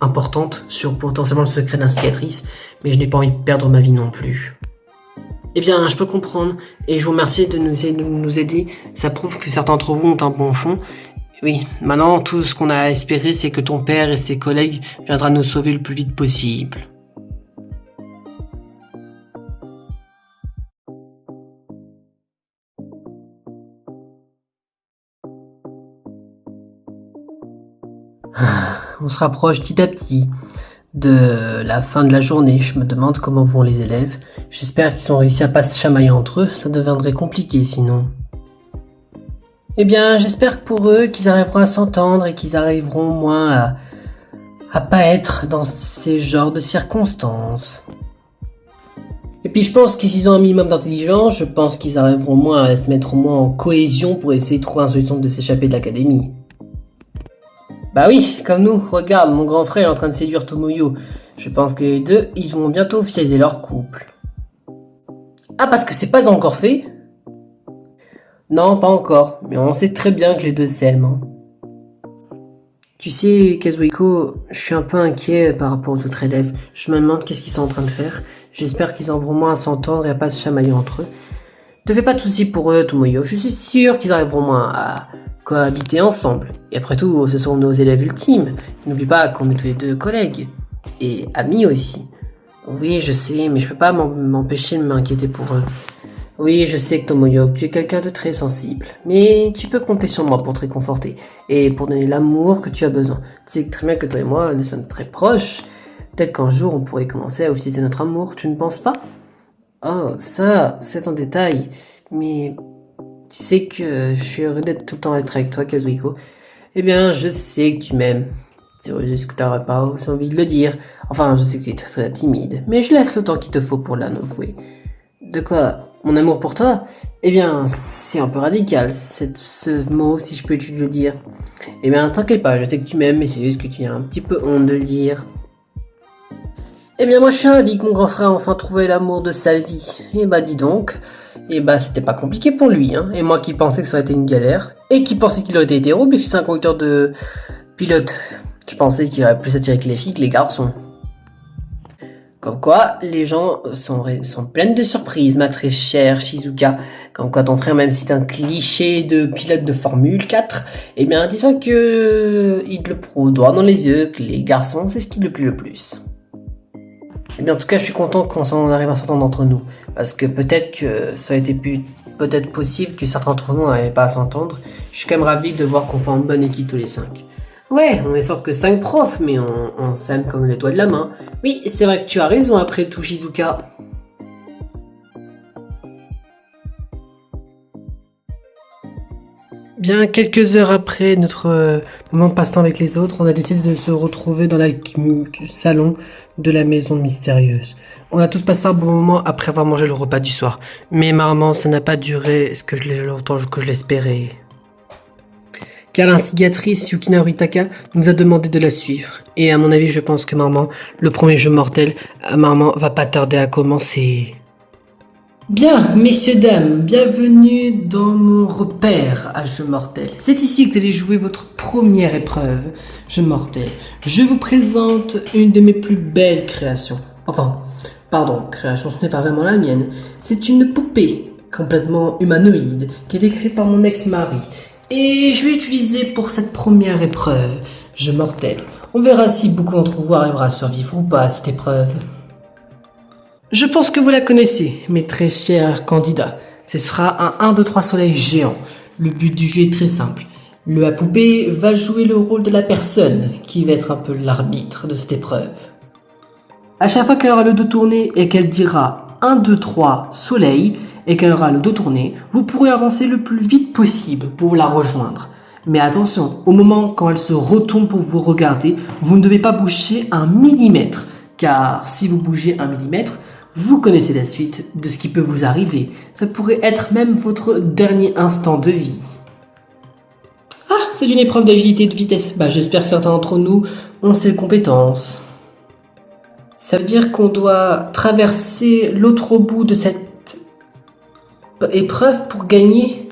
importantes sur potentiellement le secret de l'instigatrice, mais je n'ai pas envie de perdre ma vie non plus. Eh bien, je peux comprendre, et je vous remercie de nous aider. Ça prouve que certains d'entre vous ont un bon fond. Oui, maintenant, tout ce qu'on a à espérer, c'est que ton père et ses collègues viendront nous sauver le plus vite possible. On se rapproche petit à petit de la fin de la journée. Je me demande comment vont les élèves. J'espère qu'ils ont réussi à pas se chamailler entre eux. Ça deviendrait compliqué sinon. Eh bien, j'espère que pour eux, qu'ils arriveront à s'entendre et qu'ils arriveront au moins à pas être dans ces genres de circonstances. Et puis je pense que s'ils ont un minimum d'intelligence, je pense qu'ils arriveront au moins à se mettre au moins en cohésion pour essayer de trouver une solution de s'échapper de l'académie. Bah oui, comme nous, regarde, mon grand frère est en train de séduire Tomoyo. Je pense que les deux, ils vont bientôt officialiser leur couple. Ah, parce que c'est pas encore fait? Non, pas encore, mais on sait très bien que les deux s'aiment. Hein. Tu sais, Kazuhiko, je suis un peu inquiet par rapport aux autres élèves. Je me demande qu'est-ce qu'ils sont en train de faire. J'espère qu'ils arriveront au moins à s'entendre et à pas se chamailler entre eux. Ne fais pas de soucis pour eux, Tomoyo. Je suis sûr qu'ils arriveront au moins à cohabiter ensemble. Et après tout, ce sont nos élèves ultimes. N'oublie pas qu'on est tous les deux collègues. Et amis aussi. Oui, je sais, mais je peux pas m'empêcher de m'inquiéter pour eux. Oui, je sais que Tomoyo, tu es quelqu'un de très sensible. Mais tu peux compter sur moi pour te réconforter. Et pour donner l'amour que tu as besoin. Tu sais très bien que toi et moi, nous sommes très proches. Peut-être qu'un jour, on pourrait commencer à utiliser notre amour. Tu ne penses pas? Oh, ça, c'est un détail. Mais tu sais que je suis heureux d'être tout le temps être avec toi, Kazuhiko. Eh bien, je sais que tu m'aimes. C'est juste que t'aurais pas envie de le dire. Enfin, je sais que tu es très, très timide, mais je laisse le temps qu'il te faut pour l'avouer. De quoi? Mon amour pour toi? Eh bien, c'est un peu radical, ce mot, si je peux te le dire. Eh bien, t'inquiète pas, je sais que tu m'aimes, mais c'est juste que tu as un petit peu honte de le dire. Eh bien, moi, je suis ravi que mon grand frère a enfin trouvé l'amour de sa vie. Eh bah, dis donc. Eh bah, c'était pas compliqué pour lui, hein. Et moi qui pensais que ça aurait été une galère, et qui pensais qu'il aurait été hétéro, vu que c'est un conducteur de pilote. Je pensais qu'il aurait plus attiré que les filles que les garçons. Comme quoi, les gens sont pleines de surprises, ma très chère Shizuka. Comme quoi, ton frère, même si c'est un cliché de pilote de Formule 4, eh bien, dis-toi que il te le prouve droit dans les yeux que les garçons, c'est ce qui le plaît le plus. Eh bien, en tout cas, je suis content qu'on s'en arrive à s'entendre entre nous. Parce que peut-être que ça aurait été peut-être possible que certains d'entre nous n'arrivaient pas à s'entendre. Je suis quand même ravi de voir qu'on fait une bonne équipe tous les 5. Ouais, on est sorte que 5 profs, mais on s'aime comme les doigts de la main. Oui, c'est vrai que tu as raison après tout, Shizuka. Bien, quelques heures après notre moment de passe-temps avec les autres, on a décidé de se retrouver dans le salon de la maison mystérieuse. On a tous passé un bon moment après avoir mangé le repas du soir. Mais marrant, ça n'a pas duré longtemps que je l'espérais. Car l'instigatrice Yukina Uritaka nous a demandé de la suivre. Et à mon avis, je pense que maman, le premier jeu mortel, maman va pas tarder à commencer. Bien, messieurs, dames, bienvenue dans mon repère à jeu mortel. C'est ici que vous allez jouer votre première épreuve, jeu mortel. Je vous présente une de mes plus belles créations. Enfin, pardon, création, ce n'est pas vraiment la mienne. C'est une poupée complètement humanoïde qui a été créée par mon ex-mari. Et je vais l'utiliser pour cette première épreuve, jeu mortel. On verra si beaucoup d'entre vous arrivera à survivre ou pas à cette épreuve. Je pense que vous la connaissez, mes très chers candidats. Ce sera un 1, 2, 3 soleil géant. Le but du jeu est très simple. La poupée va jouer le rôle de la personne qui va être un peu l'arbitre de cette épreuve. À chaque fois qu'elle aura le dos tourné et qu'elle dira 1, 2, 3 soleil, et qu'elle aura le dos tourné, vous pourrez avancer le plus vite possible pour la rejoindre. Mais attention, au moment quand elle se retourne pour vous regarder, vous ne devez pas bouger 1 millimètre, car si vous bougez 1 millimètre, vous connaissez la suite de ce qui peut vous arriver. Ça pourrait être même votre dernier instant de vie. Ah, c'est une épreuve d'agilité et de vitesse. J'espère que certains d'entre nous ont ces compétences. Ça veut dire qu'on doit traverser l'autre bout de cette épreuve pour gagner?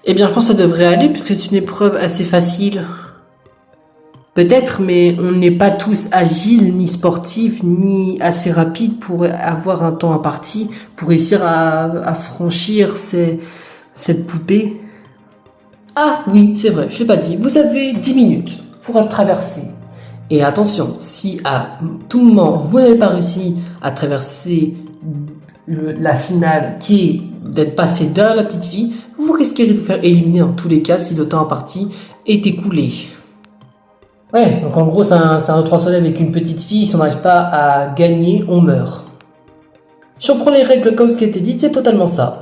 Eh bien, je pense que ça devrait aller puisque c'est une épreuve assez facile. Peut-être, mais on n'est pas tous agiles, ni sportifs, ni assez rapides pour avoir un temps imparti, pour réussir à franchir cette poupée. Ah oui, c'est vrai, je ne l'ai pas dit. Vous avez 10 minutes pour traverser. Et attention, si à tout moment vous n'avez pas réussi à traverser la finale qui est d'être passé derrière la petite fille, vous risquerez de vous faire éliminer dans tous les cas si le temps imparti est écoulé. Ouais, donc en gros c'est un 3 soleil avec une petite fille, si on n'arrive pas à gagner, on meurt. Si on prend les règles comme ce qui a été dit, c'est totalement ça.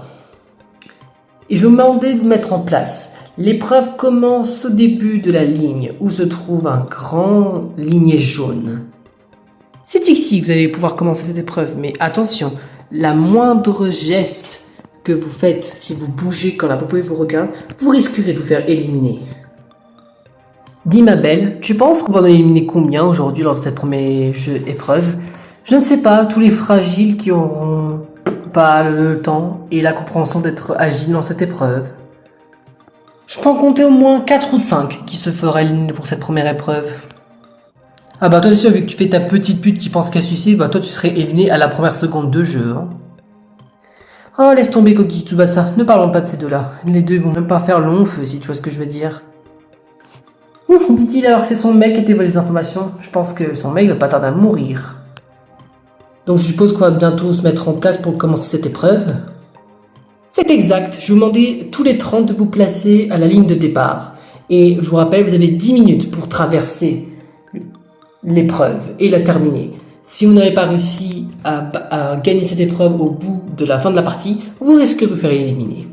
Et je vous demandais de mettre en place. L'épreuve commence au début de la ligne où se trouve un grand lignet jaune. C'est ici que vous allez pouvoir commencer cette épreuve, mais attention, la moindre geste que vous faites, si vous bougez quand la poupée vous regarde, vous risquerez de vous faire éliminer. Dis ma belle, tu penses qu'on va en éliminer combien aujourd'hui lors de cette première épreuve? Je ne sais pas, tous les fragiles qui auront pas le temps et la compréhension d'être agiles dans cette épreuve. Je peux en compter au moins 4 ou 5 qui se feraient éliminer pour cette première épreuve. Ah toi c'est sûr, vu que tu fais ta petite pute qui pense qu'elle suicide, toi tu serais éliminé à la première seconde de jeu. Hein. Oh laisse tomber Koki Tsubasa, ne parlons pas de ces deux-là. Les deux vont même pas faire long feu si tu vois ce que je veux dire. Dit-il alors que c'est son mec qui t'a volé les informations. Je pense que son mec va pas tarder à mourir. Donc je suppose qu'on va bientôt se mettre en place pour commencer cette épreuve. C'est exact, je vous demandais tous les 30 de vous placer à la ligne de départ. Et je vous rappelle, vous avez 10 minutes pour traverser l'épreuve et la terminer. Si vous n'avez pas réussi à gagner cette épreuve au bout de la fin de la partie, vous risquez de vous faire éliminer.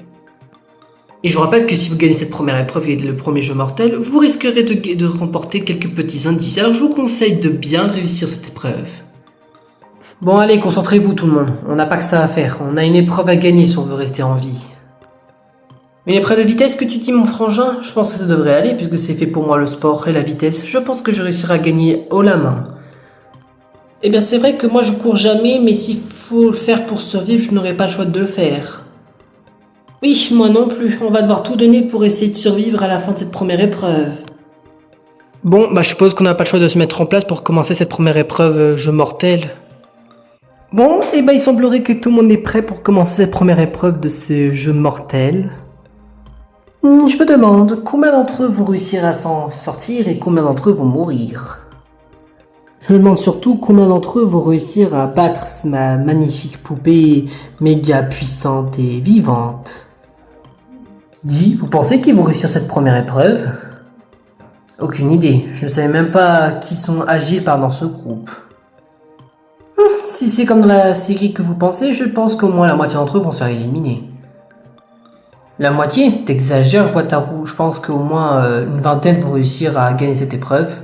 Et je vous rappelle que si vous gagnez cette première épreuve et le premier jeu mortel, vous risquerez de remporter quelques petits indices. Alors je vous conseille de bien réussir cette épreuve. Bon allez, concentrez-vous tout le monde, on n'a pas que ça à faire, on a une épreuve à gagner si on veut rester en vie. Une épreuve de vitesse que tu dis mon frangin? Je pense que ça devrait aller puisque c'est fait pour moi le sport et la vitesse. Je pense que je réussirai à gagner haut la main. Eh bien c'est vrai que moi je cours jamais, mais s'il faut le faire pour survivre, je n'aurai pas le choix de le faire. Oui, moi non plus, on va devoir tout donner pour essayer de survivre à la fin de cette première épreuve. Bon, je suppose qu'on n'a pas le choix de se mettre en place pour commencer cette première épreuve jeu mortel. Bon, il semblerait que tout le monde est prêt pour commencer cette première épreuve de ce jeu mortel. Je me demande, combien d'entre eux vont réussir à s'en sortir et combien d'entre eux vont mourir? Je me demande surtout combien d'entre eux vont réussir à battre ma magnifique poupée méga puissante et vivante. Dis, vous pensez qu'ils vont réussir cette première épreuve? Aucune idée, je ne savais même pas qui sont agiles dans ce groupe. Si c'est comme dans la série que vous pensez, je pense qu'au moins la moitié d'entre eux vont se faire éliminer. La moitié? T'exagères, Wataru. Je pense qu'au moins une vingtaine vont réussir à gagner cette épreuve.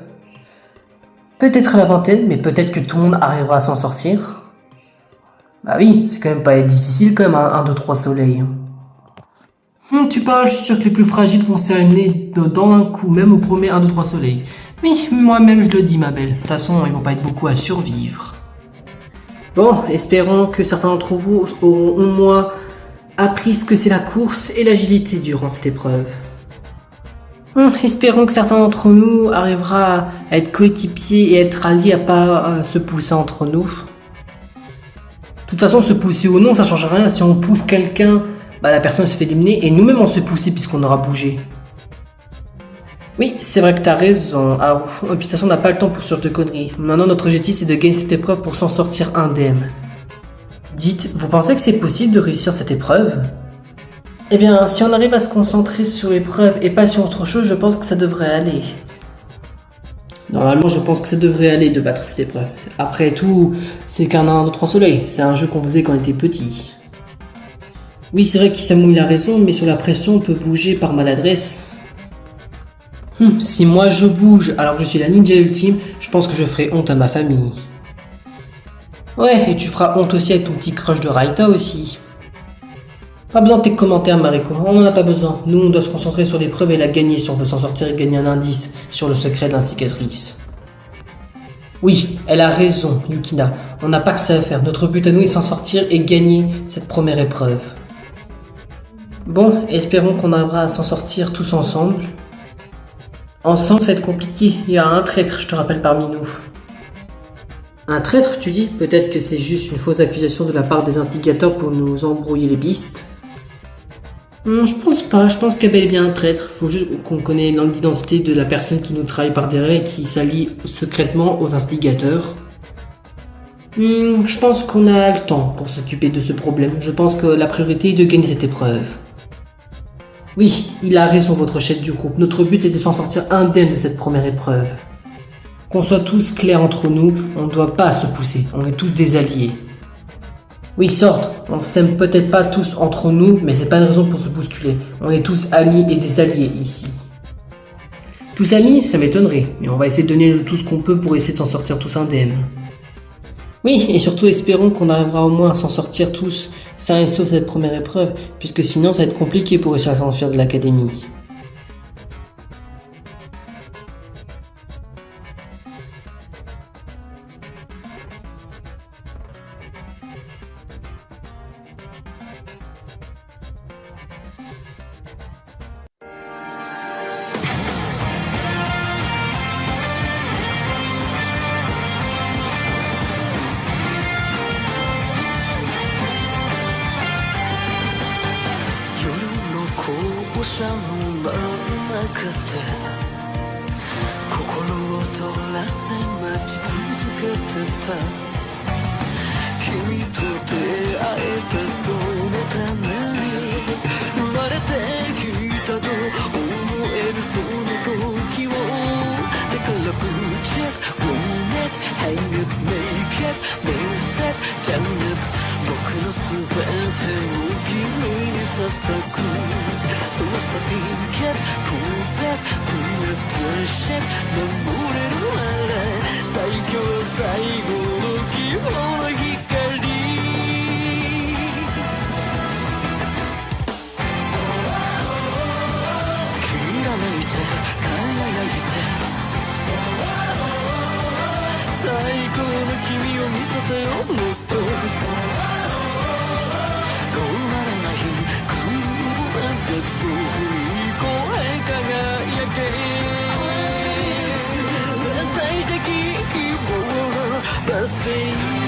Peut-être la vingtaine, mais peut-être que tout le monde arrivera à s'en sortir. Bah oui, c'est quand même pas difficile comme un 1, 2, 3 soleil. Tu parles, je suis sûr que les plus fragiles vont s'éliminer dans un coup, même au premier 1, 2, 3 soleil. Oui, moi-même je le dis ma belle. De toute façon, ils vont pas être beaucoup à survivre. Bon, espérons que certains d'entre vous auront au moins appris ce que c'est la course et l'agilité durant cette épreuve. Espérons que certains d'entre nous arrivera à être coéquipiers et être alliés à pas se pousser entre nous. De toute façon, se pousser ou non, ça change rien. Si on pousse quelqu'un, la personne se fait éliminer et nous-mêmes on se pousse puisqu'on aura bougé. Oui, c'est vrai que t'as raison. Ah, de toute façon, on n'a pas le temps pour ce genre de conneries. Maintenant, notre objectif, c'est de gagner cette épreuve pour s'en sortir indemne. Dites, vous pensez que c'est possible de réussir cette épreuve? Eh bien, si on arrive à se concentrer sur l'épreuve et pas sur autre chose, je pense que ça devrait aller. Normalement, je pense que ça devrait aller de battre cette épreuve. Après tout, c'est qu'un 1, 2, 3 soleil. C'est un jeu qu'on faisait quand on était petit. Oui, c'est vrai qu'Isamu il a raison, mais sur la pression, on peut bouger par maladresse. Si moi je bouge alors que je suis la ninja ultime, je pense que je ferai honte à ma famille. Ouais, et tu feras honte aussi avec ton petit crush de Raita aussi. Pas besoin de tes commentaires, Mariko, on n'en a pas besoin. Nous, on doit se concentrer sur l'épreuve et la gagner si on veut s'en sortir et gagner un indice sur le secret de l'instigatrice. Oui, elle a raison, Yukina. On n'a pas que ça à faire. Notre but à nous est s'en sortir et gagner cette première épreuve. Bon, espérons qu'on arrivera à s'en sortir tous ensemble. Ensemble, ça va être compliqué. Il y a un traître, je te rappelle, parmi nous. Un traître, tu dis? Peut-être que c'est juste une fausse accusation de la part des instigateurs pour nous embrouiller les pistes. Je pense pas, je pense qu'il y a bel et bien un traître. Faut juste qu'on connaisse l'identité de la personne qui nous travaille par derrière et qui s'allie secrètement aux instigateurs. Je pense qu'on a le temps pour s'occuper de ce problème. Je pense que la priorité est de gagner cette épreuve. Oui, il a raison, votre chef du groupe. Notre but est de s'en sortir indemne de cette première épreuve. Qu'on soit tous clairs entre nous, on ne doit pas se pousser. On est tous des alliés. Oui, sorte, on s'aime peut-être pas tous entre nous, mais c'est pas une raison pour se bousculer. On est tous amis et des alliés ici. Tous amis, ça m'étonnerait, mais on va essayer de donner tout ce qu'on peut pour essayer de s'en sortir tous indemnes. Oui, et surtout espérons qu'on arrivera au moins à s'en sortir tous sains et saufs cette première épreuve, puisque sinon ça va être compliqué pour réussir à s'enfuir de l'académie. ピンキャッププレップレップシェップ眠れるなら最強最後の希望の光きらめいて輝いて最高の君を見せてよもっと止まらないクールな絶望振り越え輝け絶対的希望のバス停